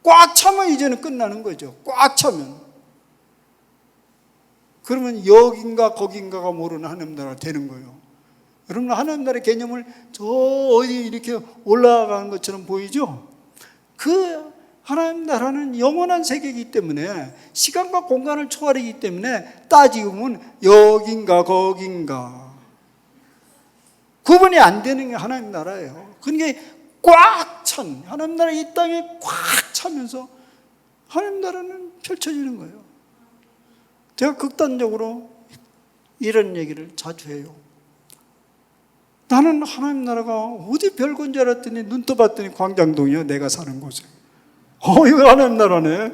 꽉 차면 이제는 끝나는 거죠. 꽉 차면. 그러면 여긴가 거긴가가 모르는 하나님 나라가 되는 거예요. 여러분, 하나님 나라의 개념을 저 어디 이렇게 올라가는 것처럼 보이죠? 그 하나님 나라는 영원한 세계이기 때문에, 시간과 공간을 초월하기 때문에 따지면 여긴가 거긴가 구분이 안 되는 게 하나님 나라예요. 그러니까 꽉 찬 하나님 나라, 이 땅에 꽉 차면서 하나님 나라는 펼쳐지는 거예요. 제가 극단적으로 이런 얘기를 자주 해요. 나는 하나님 나라가 어디 별건 줄 알았더니 눈 떠봤더니 광장동이야, 내가 사는 곳에. 이거 하나님 나라네.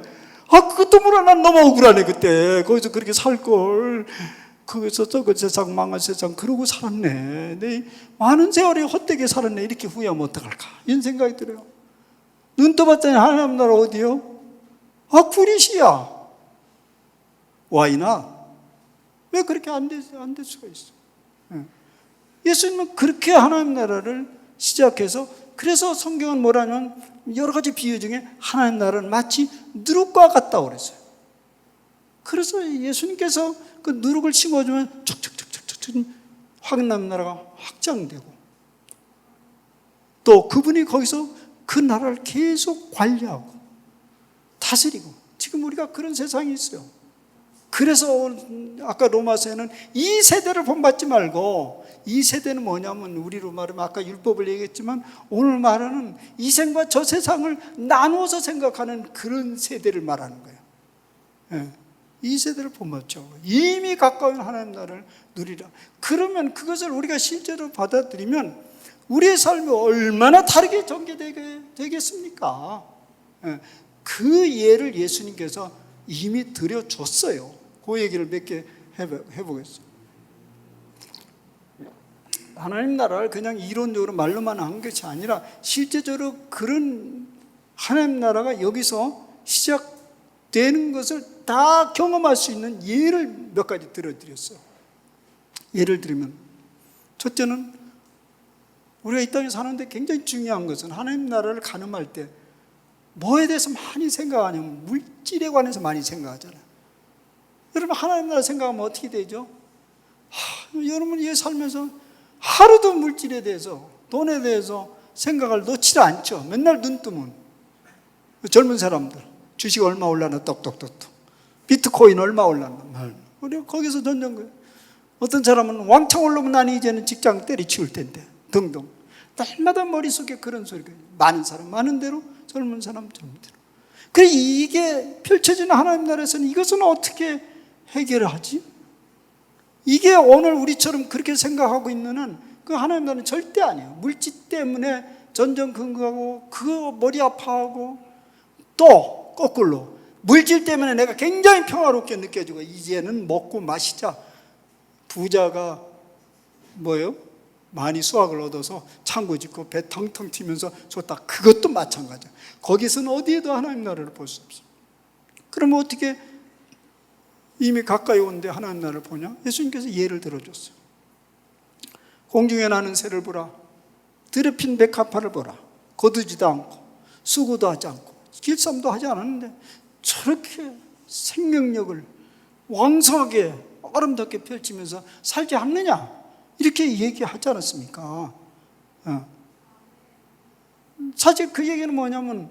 그것도 몰라. 난 너무 억울하네. 그때 거기서 그렇게 살걸, 거기서 그 세상 망한 세상 그러고 살았네. 내 많은 세월이 헛되게 살았네. 이렇게 후회하면 어떡할까, 이런 생각이 들어요. 눈 떠봤더니 하나님 나라 어디요? 구리시야. 와이나 왜 그렇게 안 될 수가 있어? 예수님은 그렇게 하나님 나라를 시작해서, 그래서 성경은 뭐라면 여러 가지 비유 중에 하나님 나라는 마치 누룩과 같다고 그랬어요. 그래서 예수님께서 그 누룩을 심어주면 촉촉촉촉촉 하나님 나라가 확장되고, 또 그분이 거기서 그 나라를 계속 관리하고 다스리고, 지금 우리가 그런 세상이 있어요. 그래서 아까 로마서에는 이 세대를 본받지 말고, 이 세대는 뭐냐면 우리로 말하면 아까 율법을 얘기했지만 오늘 말하는 이 생과 저 세상을 나누어서 생각하는 그런 세대를 말하는 거예요. 이 세대를 본받죠. 이미 가까운 하나님 나라를 누리라. 그러면 그것을 우리가 실제로 받아들이면 우리의 삶이 얼마나 다르게 전개되겠습니까? 그 예를 예수님께서 이미 드려줬어요. 그 얘기를 몇 개 해보겠습니다. 하나님 나라를 그냥 이론적으로 말로만 한 것이 아니라 실제적으로 그런 하나님 나라가 여기서 시작되는 것을 다 경험할 수 있는 예를 몇 가지 들어드렸어요. 예를 들면, 첫째는 우리가 이 땅에 사는데 굉장히 중요한 것은, 하나님 나라를 가늠할 때 뭐에 대해서 많이 생각하냐면 물질에 관해서 많이 생각하잖아요. 여러분, 하나님 나라 생각하면 어떻게 되죠? 여러분, 이 살면서 하루도 물질에 대해서, 돈에 대해서 생각을 놓지 않죠. 맨날 눈 뜨면 젊은 사람들 주식 얼마 올랐나 똑똑똑똑. 비트코인 얼마 올랐나. 우리 거기서 던진 거예요. 어떤 사람은 왕창 올라오면 난 이제는 직장 때리치울 텐데 등등. 날마다 머릿속에 그런 소리가 많은 사람 많은 대로, 젊은 사람 젊은 대로. 그래, 이게 펼쳐지는 하나님 나라에서는 이것은 어떻게 해결하지? 이게 오늘 우리처럼 그렇게 생각하고 있는 한 그 하나님 나라는 절대 아니에요. 물질 때문에 전전긍긍하고 그 머리 아파하고, 또 거꾸로 물질 때문에 내가 굉장히 평화롭게 느껴지고 이제는 먹고 마시자. 부자가 뭐예요? 많이 수확을 얻어서 창고 짓고 배 텅텅 튀면서 좋다. 그것도 마찬가지야. 거기서는 어디에도 하나님 나라를 볼 수 없어. 그러면 어떻게 이미 가까이 온데 하나님 나라를 보냐? 예수님께서 예를 들어줬어요. 공중에 나는 새를 보라. 들에 핀 백합화를 보라. 거두지도 않고 수고도 하지 않고 길쌈도 하지 않았는데 저렇게 생명력을 왕성하게 아름답게 펼치면서 살지 않느냐, 이렇게 얘기하지 않았습니까? 사실 그 얘기는 뭐냐면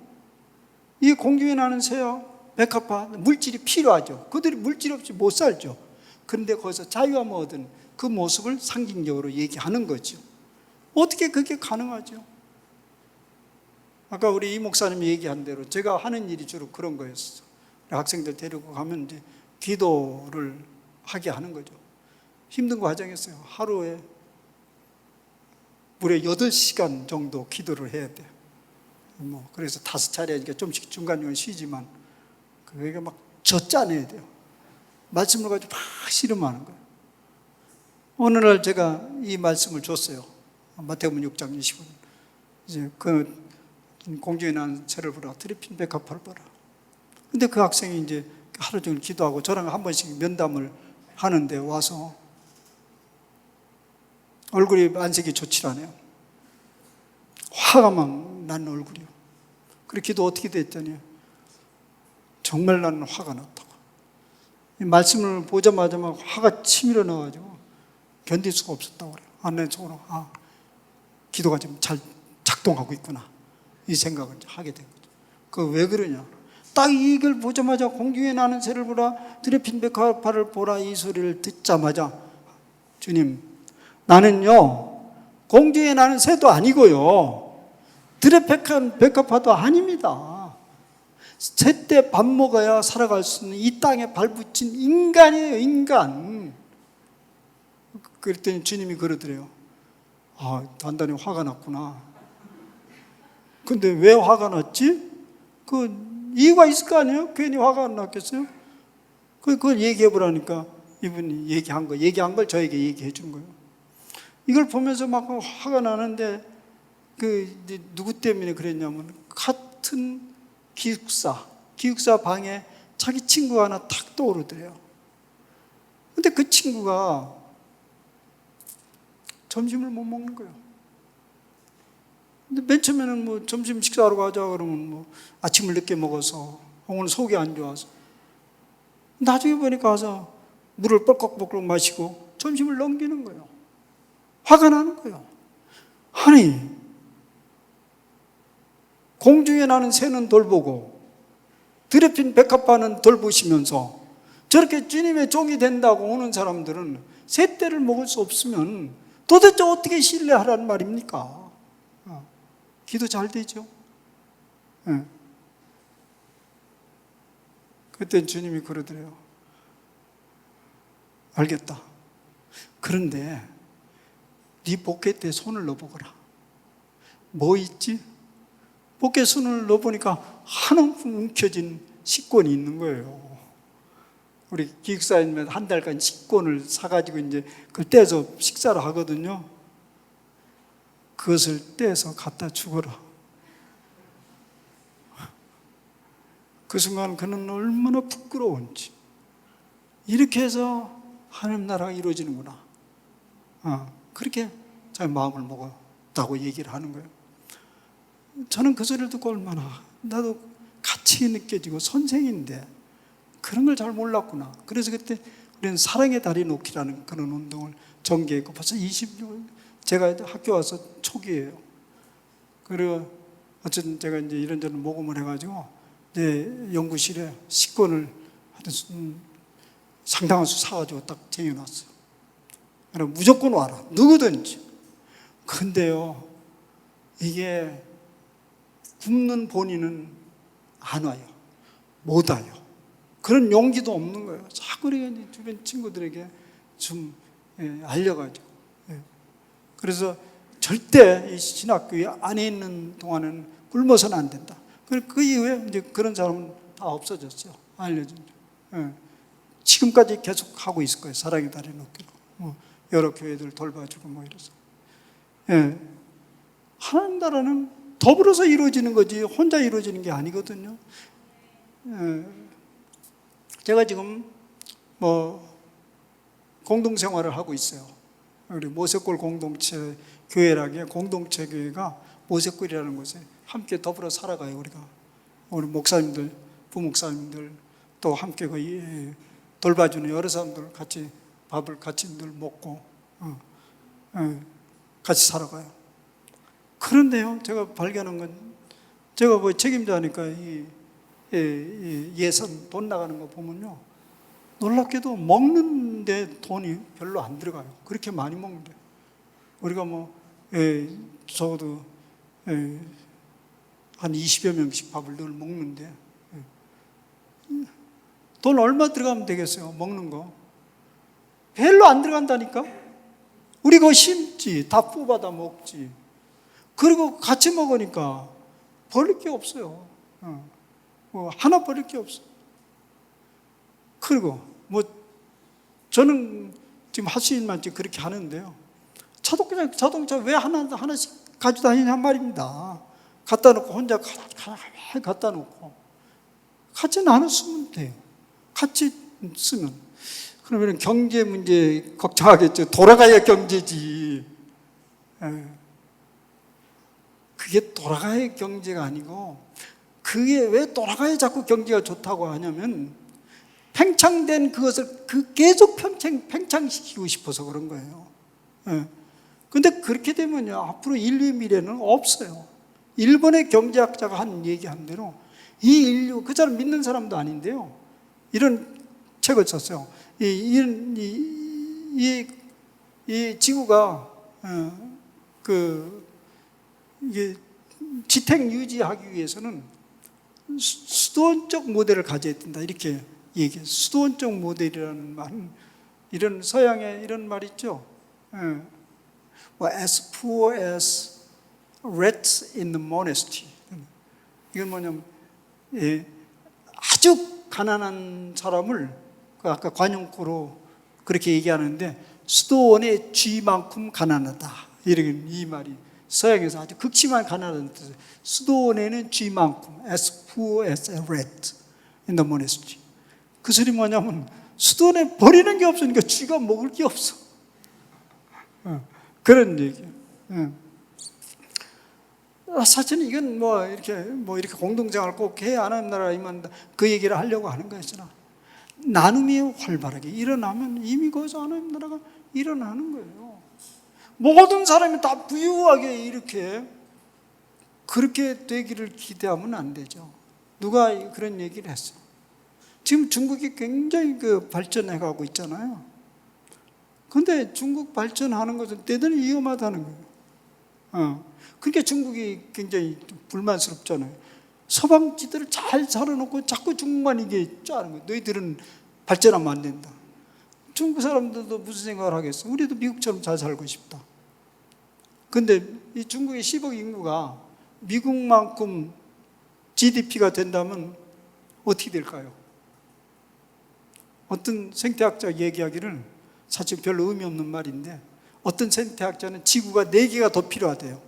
이 공중에 나는 새와 백합화, 물질이 필요하죠. 그들이 물질 없이 못 살죠. 그런데 거기서 자유함을 얻은 그 모습을 상징적으로 얘기하는 거죠. 어떻게 그게 가능하죠? 아까 우리 이 목사님이 얘기한 대로 제가 하는 일이 주로 그런 거였어요. 학생들 데리고 가면 이제 기도를 하게 하는 거죠. 힘든 과정이었어요. 하루에 무려 8시간 정도 기도를 해야 돼요. 그래서 5차례니까 좀씩 중간중간 쉬지만 그게 막 젖짜내야 돼요. 말씀을 가지고 막 씨름하는 거예요. 어느 날 제가 이 말씀을 줬어요. 마태복음 6장 20분. 이제 그 공중에 나는 새를 보라, 들에 핀 백합화를 보라. 근데 그 학생이 이제 하루 종일 기도하고 저랑 한 번씩 면담을 하는데 와서 얼굴이 안색이 좋지 않아요. 화가 막 난 얼굴이요. 그래, 기도 어떻게 됐더니 정말 나는 화가 났다고. 이 말씀을 보자마자 막 화가 치밀어 나가지고 견딜 수가 없었다고 그래요. 내 속으로 기도가 좀 잘 작동하고 있구나, 이 생각을 하게 된 거죠. 그 왜 그러냐? 딱 이걸 보자마자 공중에 나는 새를 보라, 들에 핀 백합화를 보라, 이 소리를 듣자마자 주님, 나는요 공중에 나는 새도 아니고요 들에 핀 백합화도 아닙니다. 새때 밥 먹어야 살아갈 수 있는 이 땅에 발붙인 인간이에요, 인간. 그랬더니 주님이 그러더래요. 단단히 화가 났구나. 근데 왜 화가 났지? 그 이유가 있을 거 아니에요? 괜히 화가 안 났겠어요? 그걸 얘기해 보라니까 이분이 얘기한 걸 저에게 얘기해 준 거예요. 이걸 보면서 막 화가 나는데 누구 때문에 그랬냐면 같은 기숙사 방에 자기 친구가 하나 탁 떠오르더래요. 근데 그 친구가 점심을 못 먹는 거예요. 근데 맨 처음에는 점심 식사하러 가자 그러면 아침을 늦게 먹어서 오늘 속이 안 좋아서, 나중에 보니까 가서 물을 뻘꺽뻘꺽 마시고 점심을 넘기는 거예요. 화가 나는 거예요. 아니, 공중에 나는 새는 돌보고 들에 핀 백합화는 돌보시면서 저렇게 주님의 종이 된다고 오는 사람들은 새떼를 먹을 수 없으면 도대체 어떻게 신뢰하라는 말입니까? 기도 잘 되죠? 네. 그때 주님이 그러더래요. 알겠다. 그런데 네 포켓에 손을 넣어보거라. 뭐 있지? 포켓 손을 넣어보니까 한 움큼 움켜진 식권이 있는 거예요. 우리 기숙사에 한 달간 식권을 사가지고 이제 그걸 떼서 식사를 하거든요. 그것을 떼서 갖다 주거라. 그 순간 그는 얼마나 부끄러운지. 이렇게 해서 하나님 나라가 이루어지는구나. 그렇게 자기 마음을 먹었다고 얘기를 하는 거예요. 저는 그 소리를 듣고 얼마나 나도 같이 느껴지고 선생인데 그런 걸 잘 몰랐구나. 그래서 그때 우리는 사랑의 달인 놓기라는 그런 운동을 전개했고 벌써 20년, 제가 학교 와서 초기예요. 그리고 어쨌든 제가 이제 이런저런 모금을 해가지고 내 연구실에 식권을 상당한 수 사가지고 딱 쟁여놨어요. 그럼 무조건 와라, 누구든지. 근데요, 이게 굶는 본인은 안 와요. 못 와요. 그런 용기도 없는 거예요. 자꾸 우리 주변 친구들에게 좀 알려가지고. 그래서 절대 이 신학교에 안에 있는 동안은 굶어서는 안 된다. 그 이후에 이제 그런 사람은 다 없어졌어요. 알려준. 지금까지 계속 하고 있을 거예요. 사랑의 달에 놓기로. 여러 교회들 돌봐주고 뭐 이래서. 하나님 나라는 더불어서 이루어지는 거지 혼자 이루어지는 게 아니거든요. 제가 지금 뭐 공동생활을 하고 있어요. 우리 모세골 공동체 교회라기에 공동체 교회가 모세골이라는 곳에 함께 더불어 살아가요. 우리 목사님들, 부목사님들 또 함께 돌봐주는 여러 사람들 같이 밥을 같이 늘 먹고 같이 살아가요. 그런데요, 제가 발견한 건 제가 뭐 책임자니까 이 예산 돈 나가는 거 보면요, 놀랍게도 먹는데 돈이 별로 안 들어가요. 그렇게 많이 먹는데 우리가 뭐 적어도 한 20여 명씩 밥을 늘 먹는데 돈 얼마 들어가면 되겠어요? 먹는 거 별로 안 들어간다니까. 우리 그거 심지 다 뽑아다 먹지. 그리고 같이 먹으니까 버릴 게 없어요. 뭐 하나 버릴 게 없어. 그리고 뭐 저는 지금 하수인만 지금 그렇게 하는데요, 자동차 왜 하나씩 가지고 다니냔 말입니다. 갖다 놓고 혼자 갖다 놓고 같이 나눠 쓰면 돼요. 같이 쓰면. 그러면 경제 문제 걱정하겠죠. 돌아가야 경제지. 그게 돌아가야 경제가 아니고, 그게 왜 돌아가야 자꾸 경제가 좋다고 하냐면 팽창된 그것을 계속 팽창시키고 싶어서 그런 거예요. 근데 그렇게 되면요, 앞으로 인류의 미래는 없어요. 일본의 경제학자가 한 얘기한 대로 이 인류, 그 사람 믿는 사람도 아닌데요, 이런 책을 썼어요. 이 지구가 이게 지탱 유지하기 위해서는 수도원적 모델을 가져야 된다, 이렇게 얘기해요. 수도원적 모델이라는 말은 이런 서양의 이런 말 있죠. As poor as rats in the monastery. 이건 뭐냐면 아주 가난한 사람을 아까 관용구로 그렇게 얘기하는데 수도원의 쥐만큼 가난하다, 이런 이 말이 서양에서 아주 극심한 가난한 뜻. 수도원에는 쥐만큼, as poor as a rat in the monastery. 그 소리 뭐냐면 수도원에 버리는 게 없으니까 쥐가 먹을 게 없어. 그런 얘기예요. 사실은 이건 뭐 이렇게 공동생활 꼭 해야 하나님 나라 임한다, 그 얘기를 하려고 하는 거였으나 나눔이 활발하게 일어나면 이미 거기서 하나님 나라가 일어나는 거예요. 모든 사람이 다 부유하게 이렇게 그렇게 되기를 기대하면 안 되죠. 누가 그런 얘기를 했어요. 지금 중국이 굉장히 발전해가고 있잖아요. 그런데 중국 발전하는 것은 대단히 위험하다는 거예요. 그러니까 중국이 굉장히 불만스럽잖아요. 서방지들을 잘 살아놓고 자꾸 중국만 이게 짜는 거예요. 너희들은 발전하면 안 된다. 중국 사람들도 무슨 생각을 하겠어? 우리도 미국처럼 잘 살고 싶다. 근데 이 중국의 10억 인구가 미국만큼 GDP가 된다면 어떻게 될까요? 어떤 생태학자가 얘기하기를, 사실 별로 의미 없는 말인데, 어떤 생태학자는 지구가 4개가 더 필요하대요.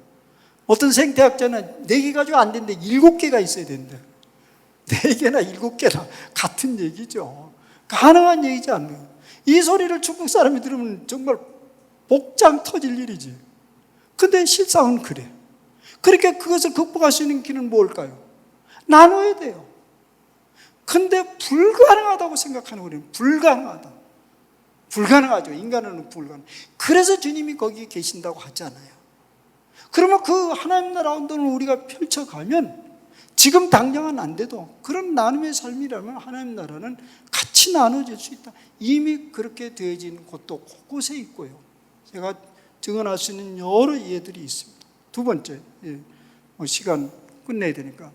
어떤 생태학자는 4개 가지고 안 되는데 7개가 있어야 된대. 4개나 7개나 같은 얘기죠. 가능한 얘기지 않나요? 이 소리를 중국 사람이 들으면 정말 복장 터질 일이지. 근데 실상은 그래. 그러니까 그것을 극복할 수 있는 길은 뭘까요? 나눠야 돼요. 근데 불가능하다고 생각하는 우리는 불가능하죠. 인간은 불가능. 그래서 주님이 거기 계신다고 하잖아요. 그러면 그 하나님 나라 운동을 우리가 펼쳐가면 지금 당장은 안 돼도 그런 나눔의 삶이라면 하나님 나라는 같이 나눠질 수 있다. 이미 그렇게 되어진 곳도 곳곳에 있고요. 제가 증언할 수 있는 여러 예들이 있습니다. 두 번째, 시간 끝내야 되니까.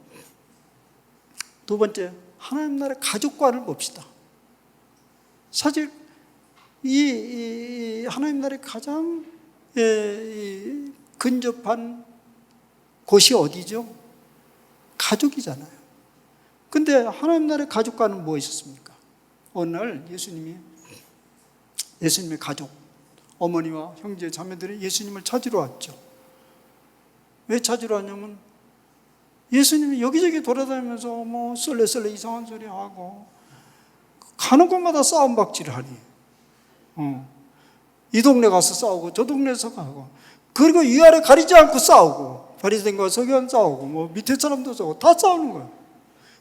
두 번째, 하나님 나라의 가족관을 봅시다. 사실 이 하나님 나라의 가장 근접한 곳이 어디죠? 가족이잖아요. 근데 하나님 나라의 가족관은 무엇이었습니까? 어느 날 예수님의 가족, 어머니와 형제, 자매들이 예수님을 찾으러 왔죠. 왜 찾으러 왔냐면 예수님이 여기저기 돌아다니면서 뭐 썰레썰레 이상한 소리 하고 가는 곳마다 싸움박질을 하니 이 동네 가서 싸우고 저 동네에서 가고, 그리고 위아래 가리지 않고 싸우고, 바리새인과 서기관 싸우고 뭐 밑에 사람도 싸우고 다 싸우는 거예요.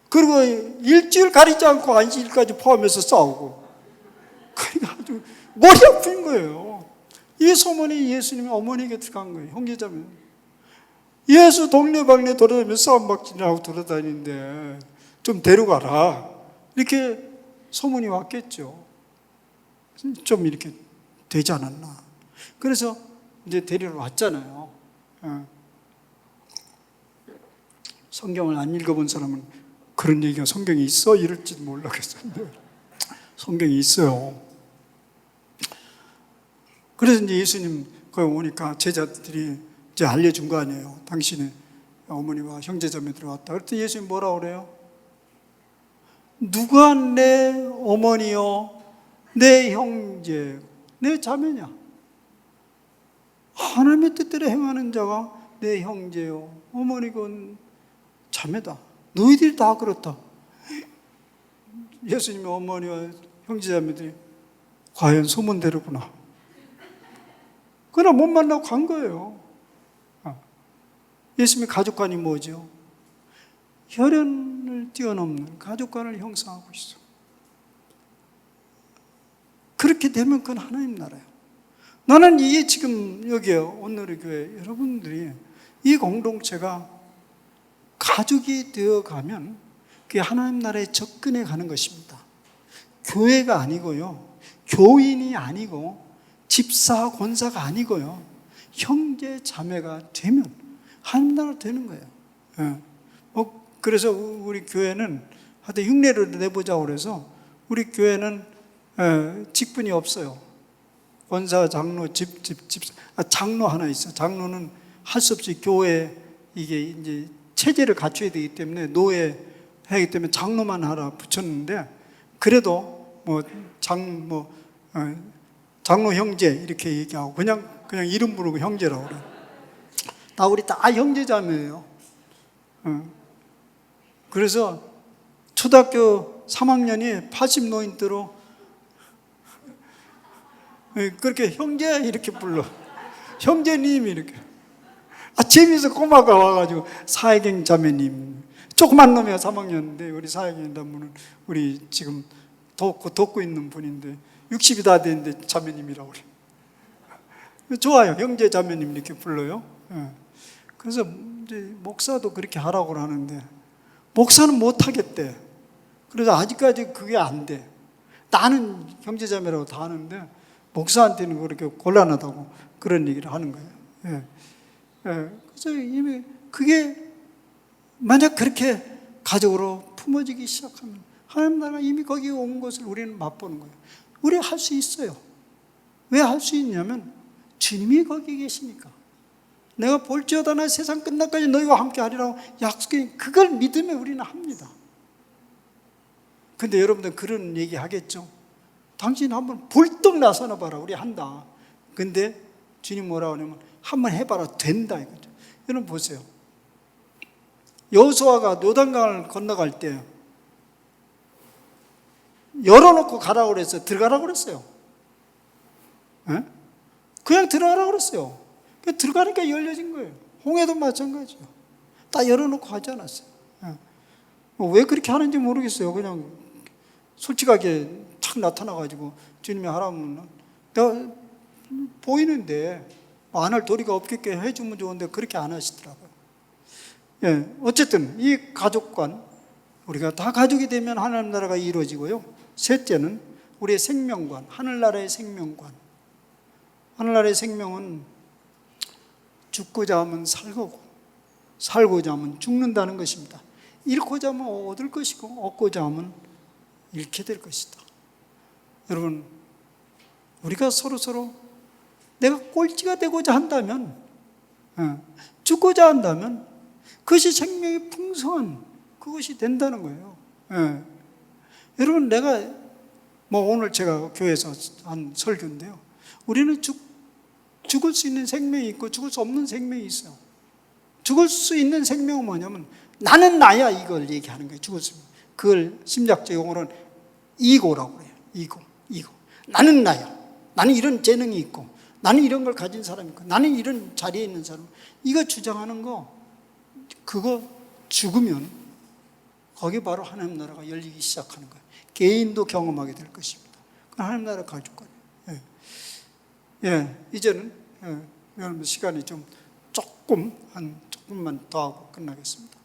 그리고 일주일 가리지 않고 안식일까지 포함해서 싸우고, 그러니까 아주 머리 아픈 거예요. 이 소문이 예수님이 어머니에게 들어간 거예요. 형제자매, 예수 동네방네 돌아다니면서 싸움박질하고 돌아다니는데 좀 데려가라, 이렇게 소문이 왔겠죠. 좀 이렇게 되지 않았나. 그래서 이제 데리러 왔잖아요. 성경을 안 읽어본 사람은 그런 얘기가 성경에 있어? 이럴지도 몰라겠었는데 성경이 있어요. 그래서 이제 예수님 거기 오니까 제자들이 이제 알려준 거 아니에요. 당신의 어머니와 형제자매들이 왔다. 그랬더니 예수님 뭐라 그래요? 누가 내 어머니요, 내 형제, 내 자매냐? 하나님의 뜻대로 행하는 자가 내 형제요, 어머니건 자매다. 너희들이 다 그렇다. 예수님의 어머니와 형제자매들이 과연 소문대로구나. 그러나 못 만나고 간 거예요. 예수님의 가족관이 뭐죠? 혈연을 뛰어넘는 가족관을 형성하고 있어. 그렇게 되면 그건 하나님 나라예요. 나는 이게 지금 여기에 오늘의 교회 여러분들이 이 공동체가 가족이 되어가면 그게 하나님 나라에 접근해 가는 것입니다. 교회가 아니고요, 교인이 아니고 집사, 권사가 아니고요, 형제, 자매가 되면 하나님 나라가 되는 거예요. 그래서 우리 교회는 하여튼 흉내를 내보자고 그래서 우리 교회는 직분이 없어요. 권사, 장로, 장로 하나 있어. 장로는 할 수 없이 교회 이게 이제 체제를 갖춰야 되기 때문에 노예 하기 때문에 장로만 하라 붙였는데, 그래도 장로 형제 이렇게 얘기하고 그냥 이름 부르고 형제라고 그래. 우리 다 형제자매예요. 그래서 초등학교 3학년이 80노인대로 그렇게 형제 이렇게 불러. 형제님 이렇게. 재미있어. 꼬마가 와가지고 사회경 자매님. 조그만 놈이야. 3학년인데 우리 사회경 자매는 우리 지금 돕고 있는 분인데 60이 다 됐는데 자매님이라고 그래. 좋아요. 형제 자매님 이렇게 불러요. 그래서 이제 목사도 그렇게 하라고 하는데 목사는 못 하겠대. 그래서 아직까지 그게 안 돼. 나는 형제자매라고 다 하는데 목사한테는 그렇게 곤란하다고 그런 얘기를 하는 거예요. 그래서 이미 그게 만약 그렇게 가족으로 품어지기 시작하면 하나님 나라가 이미 거기에 온 것을 우리는 맛보는 거예요. 우리 할 수 있어요. 왜 할 수 있냐면 주님이 거기 계시니까. 내가 볼지어다 나 세상 끝날까지 너희와 함께 하리라고 약속해. 그걸 믿으면 우리는 합니다. 근데 여러분들 그런 얘기 하겠죠? 당신 한번 벌떡 나서나 봐라. 우리 한다. 근데 주님 뭐라고 하냐면 한번 해봐라. 된다 이거죠. 여러분 보세요. 여호수아가 요단강을 건너갈 때 열어놓고 가라고 그랬어요? 들어가라고 그랬어요? 그냥 들어가라고 그랬어요. 들어가니까 열려진 거예요. 홍해도 마찬가지요. 다 열어놓고 하지 않았어요. 왜 그렇게 하는지 모르겠어요. 그냥 솔직하게 탁 나타나가지고 주님이 하라면 내가 보이는데 안 할 도리가 없겠게 해주면 좋은데 그렇게 안 하시더라고요. 어쨌든 이 가족관, 우리가 다 가족이 되면 하나님 나라가 이루어지고요. 셋째는 우리의 생명관, 하늘나라의 생명관. 하늘나라의 생명은 죽고자 하면 살고, 살고자 하면 죽는다는 것입니다. 잃고자 하면 얻을 것이고, 얻고자 하면 잃게 될 것이다. 여러분, 우리가 서로 내가 꼴찌가 되고자 한다면, 죽고자 한다면 그것이 생명이 풍성한 그것이 된다는 거예요. 여러분, 내가 오늘 제가 교회에서 한 설교인데요. 우리는 죽을 수 있는 생명이 있고 죽을 수 없는 생명이 있어요. 죽을 수 있는 생명은 뭐냐면 나는 나야, 이걸 얘기하는 거예요. 죽을 수 있는. 그걸 심리학적 용어로는 이고라고 그래요. 이고. 나는 나야. 나는 이런 재능이 있고, 나는 이런 걸 가진 사람이 있고, 나는 이런 자리에 있는 사람. 이거 주장하는 거, 그거 죽으면 거기 바로 하나님 나라가 열리기 시작하는 거예요. 개인도 경험하게 될 것입니다. 하나님 나라 가족관이에요. 이제는 여러분 시간이 조금만 더 하고 끝나겠습니다.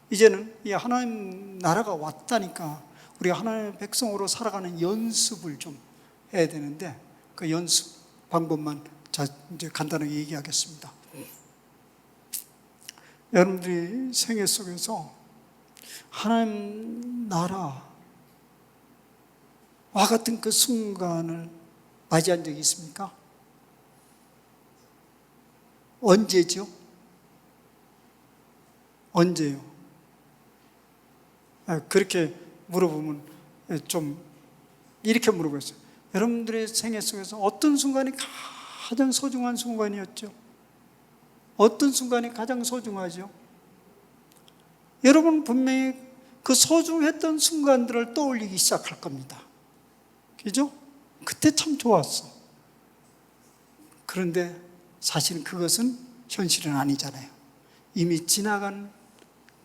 이제는 이 하나님 나라가 왔다니까 우리가 하나님의 백성으로 살아가는 연습을 좀 해야 되는데, 그 연습 방법만 이제 간단하게 얘기하겠습니다. 여러분들이 생애 속에서 하나님 나라와 같은 그 순간을 맞이한 적이 있습니까? 언제죠? 언제요? 그렇게 물어보면 좀 이렇게 물어보겠어요. 여러분들의 생애 속에서 어떤 순간이 가장 소중한 순간이었죠? 어떤 순간이 가장 소중하죠? 여러분 분명히 그 소중했던 순간들을 떠올리기 시작할 겁니다. 그죠? 그때 참 좋았어. 그런데 사실은 그것은 현실은 아니잖아요. 이미 지나간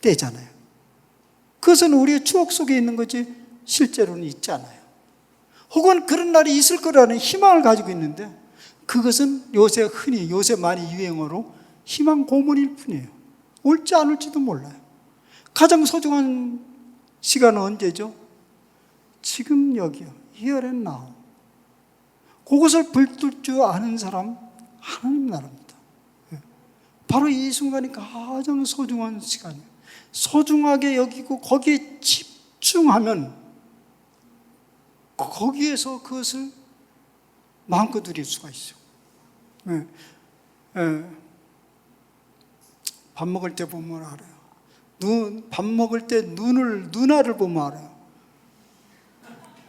때잖아요. 그것은 우리의 추억 속에 있는 거지 실제로는 있지 않아요. 혹은 그런 날이 있을 거라는 희망을 가지고 있는데, 그것은 요새 많이 유행어로 희망 고문일 뿐이에요. 올지 안 올지도 몰라요. 가장 소중한 시간은 언제죠? 지금 여기요. Here and now. 그것을 붙들 줄 아는 사람, 하나님 나라입니다. 바로 이 순간이 가장 소중한 시간이에요. 소중하게 여기고 거기에 집중하면 거기에서 그것을 마음껏 누릴 수가 있어요. 밥 먹을 때 보면 알아요. 밥 먹을 때 누나를 보면 알아요.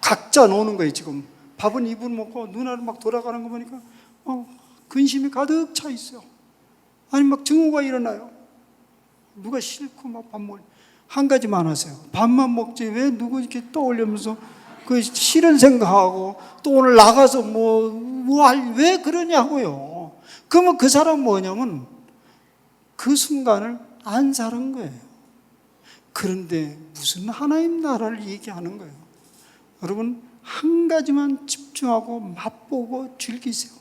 각자 노는 거예요. 지금 밥은 입을 먹고 누나를 막 돌아가는 거 보니까 근심이 가득 차 있어요. 아니 막 증오가 일어나요. 누가 싫고 막 밥 먹을 한 가지만 하세요. 밥만 먹지 왜 누구 이렇게 떠올리면서 그 싫은 생각하고 또 오늘 나가서 왜 그러냐고요. 그러면 그 사람 뭐냐면 그 순간을 안 사는 거예요. 그런데 무슨 하나님 나라를 얘기하는 거예요. 여러분 한 가지만 집중하고 맛보고 즐기세요.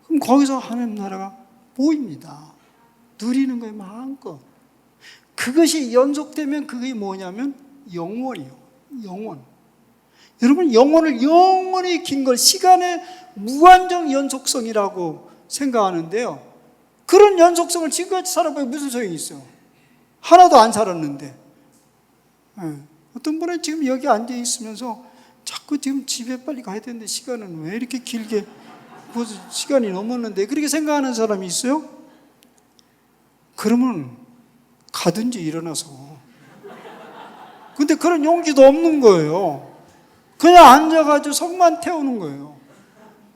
그럼 거기서 하나님 나라가 보입니다. 누리는 거예요, 마음껏. 그것이 연속되면 그게 뭐냐면 영원이요. 영원. 여러분 영원을 영원히 긴 걸 시간의 무한정 연속성이라고 생각하는데요. 그런 연속성을 지금까지 살아봐야 무슨 소용이 있어요? 하나도 안 살았는데. 어떤 분은 지금 여기 앉아 있으면서 자꾸 지금 집에 빨리 가야 되는데 시간은 왜 이렇게 길게 벌써 시간이 넘었는데 그렇게 생각하는 사람이 있어요? 그러면 가든지 일어나서. 근데 그런 용기도 없는 거예요. 그냥 앉아가지고 속만 태우는 거예요.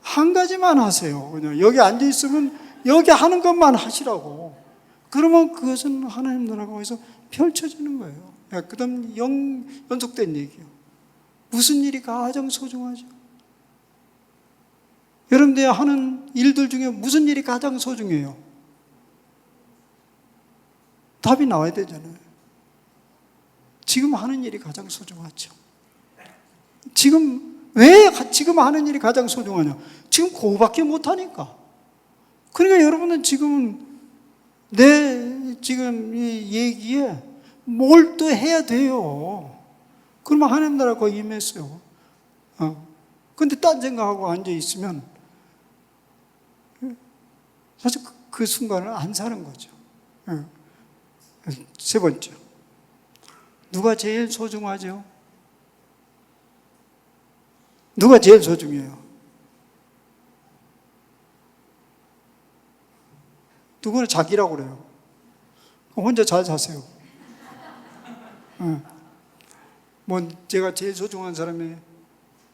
한 가지만 하세요. 그냥 여기 앉아 있으면 여기 하는 것만 하시라고. 그러면 그것은 하나님 나라가 거기서 펼쳐지는 거예요. 그 다음 연속된 얘기예요. 무슨 일이 가장 소중하죠? 여러분들이 하는 일들 중에 무슨 일이 가장 소중해요? 답이 나와야 되잖아요. 지금 하는 일이 가장 소중하죠. 왜 지금 하는 일이 가장 소중하냐? 지금 그거밖에 못하니까. 그러니까 여러분은 지금 내 지금 이 얘기에 몰두해야 돼요. 그러면 하나님 나라 거의 임했어요. 근데 딴 생각하고 앉아 있으면 사실 그 순간을 안 사는 거죠. 세 번째, 누가 제일 소중하죠? 누가 제일 소중해요? 누구는 자기라고 그래요. 혼자 잘 사세요. 뭐 제가 제일 소중한 사람이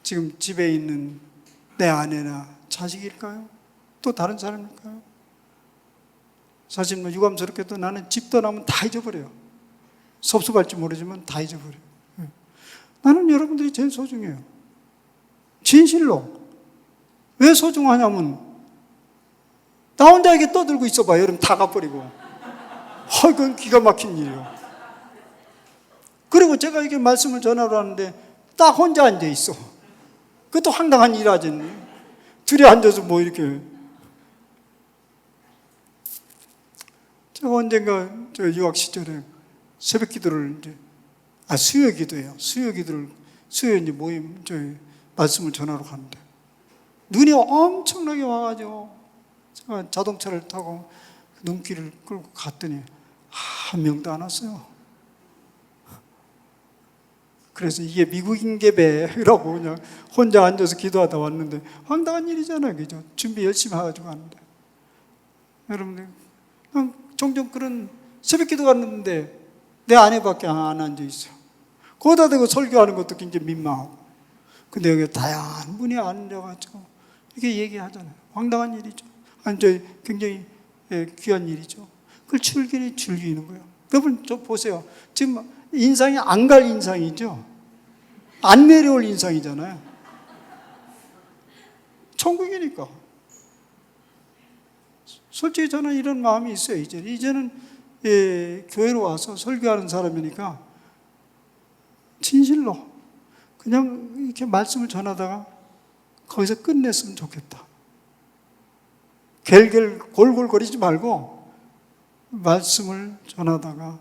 지금 집에 있는 내 아내나 자식일까요? 또 다른 사람일까요? 사실 뭐 유감스럽게도 나는 집 떠나면 다 잊어버려요. 섭섭할지 모르지만 다 잊어버려요. 나는 여러분들이 제일 소중해요. 진실로. 왜 소중하냐면 나 혼자 이렇게 떠들고 있어봐요. 여러분 다 가버리고. 그건 기가 막힌 일이에요. 그리고 제가 이렇게 말씀을 전하러 하는데 딱 혼자 앉아 있어. 그것도 황당한 일 하지. 둘이 앉아서 뭐 이렇게. 제가 언젠가 저 유학 시절에 새벽 기도를 수요 기도예요. 수요 기도를 수요 이제 모임 말씀을 전하러 가는데 눈이 엄청나게 와가지고 제가 자동차를 타고 눈길을 끌고 갔더니 한 명도 안 왔어요. 그래서 이게 미국인계배라고 그냥 혼자 앉아서 기도하다 왔는데 황당한 일이잖아요. 그죠? 준비 열심히 해가지고 왔는데 여러분들 종종 그런 새벽 기도 갔는데 내 아내밖에 안 앉아 있어요. 거기다 대고 설교하는 것도 굉장히 민망하고. 근데 여기 다양한 분이 앉아가지고 이렇게 얘기하잖아요. 황당한 일이죠. 굉장히 귀한 일이죠. 그걸 즐기는 거예요. 여러분 좀 보세요. 지금 인상이 안 갈 인상이죠. 안 내려올 인상이잖아요. 천국이니까. 솔직히 저는 이런 마음이 있어요. 이제는 교회로 와서 설교하는 사람이니까 진실로 그냥 이렇게 말씀을 전하다가 거기서 끝냈으면 좋겠다. 골골거리지 말고 말씀을 전하다가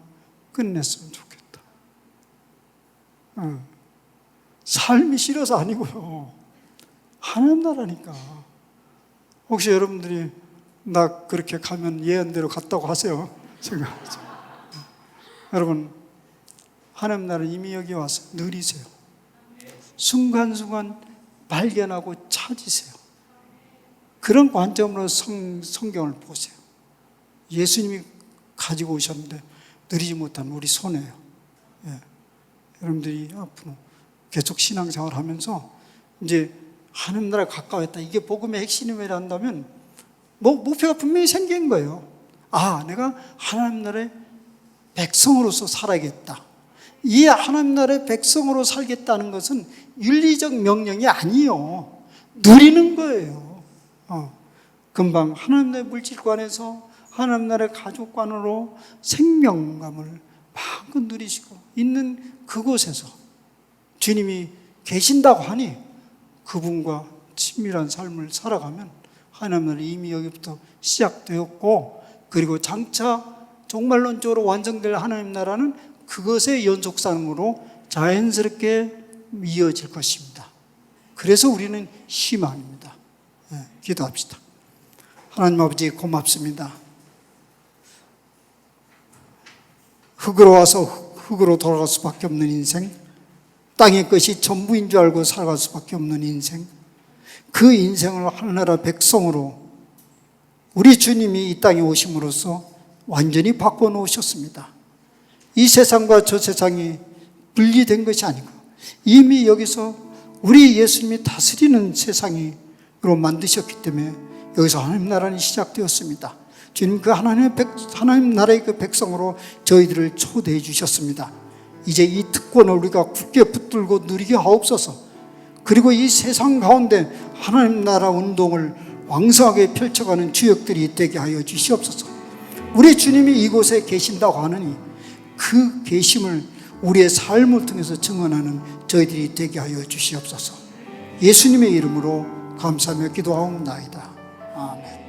끝냈으면 좋겠다. 삶이 싫어서 아니고요. 하나님 나라니까. 혹시 여러분들이 나 그렇게 가면 예언대로 갔다고 하세요? 생각하죠. 여러분, 하나님 나라 이미 여기 와서 누리세요. 순간순간 발견하고 찾으세요. 그런 관점으로 성경을 보세요. 예수님이 가지고 오셨는데 누리지 못한 우리 손해예요. 여러분들이 앞으로 계속 신앙생활 하면서 이제 하나님 나라에 가까웠다. 이게 복음의 핵심이라 한다면 목표가 분명히 생긴 거예요. 내가 하나님 나라의 백성으로서 살아야겠다. 이 하나님 나라의 백성으로 살겠다는 것은 윤리적 명령이 아니요. 누리는 거예요. 금방 하나님 나라의 물질관에서 하나님 나라의 가족관으로 생명감을 마음껏 누리시고 있는 그곳에서 주님이 계신다고 하니 그분과 친밀한 삶을 살아가면 하나님 나라 이미 여기부터 시작되었고, 그리고 장차 종말론적으로 완성될 하나님 나라는 그것의 연속상으로 자연스럽게 이어질 것입니다. 그래서 우리는 희망입니다. 기도합시다. 하나님 아버지 고맙습니다. 흙으로 와서 흙으로 돌아갈 수밖에 없는 인생, 땅의 것이 전부인 줄 알고 살아갈 수밖에 없는 인생, 그 인생을 하나나라 백성으로 우리 주님이 이 땅에 오심으로써 완전히 바꿔놓으셨습니다. 이 세상과 저 세상이 분리된 것이 아니고 이미 여기서 우리 예수님이 다스리는 세상으로 만드셨기 때문에 여기서 하나님 나라는 시작되었습니다. 주님 그 하나님 나라의 그 백성으로 저희들을 초대해 주셨습니다. 이제 이 특권을 우리가 굳게 붙들고 누리게 하옵소서. 그리고 이 세상 가운데 하나님 나라 운동을 왕성하게 펼쳐가는 주역들이 되게 하여 주시옵소서. 우리 주님이 이곳에 계신다고 하느니 그 계심을 우리의 삶을 통해서 증언하는 저희들이 되게 하여 주시옵소서. 예수님의 이름으로 감사하며 기도하옵나이다. 아멘.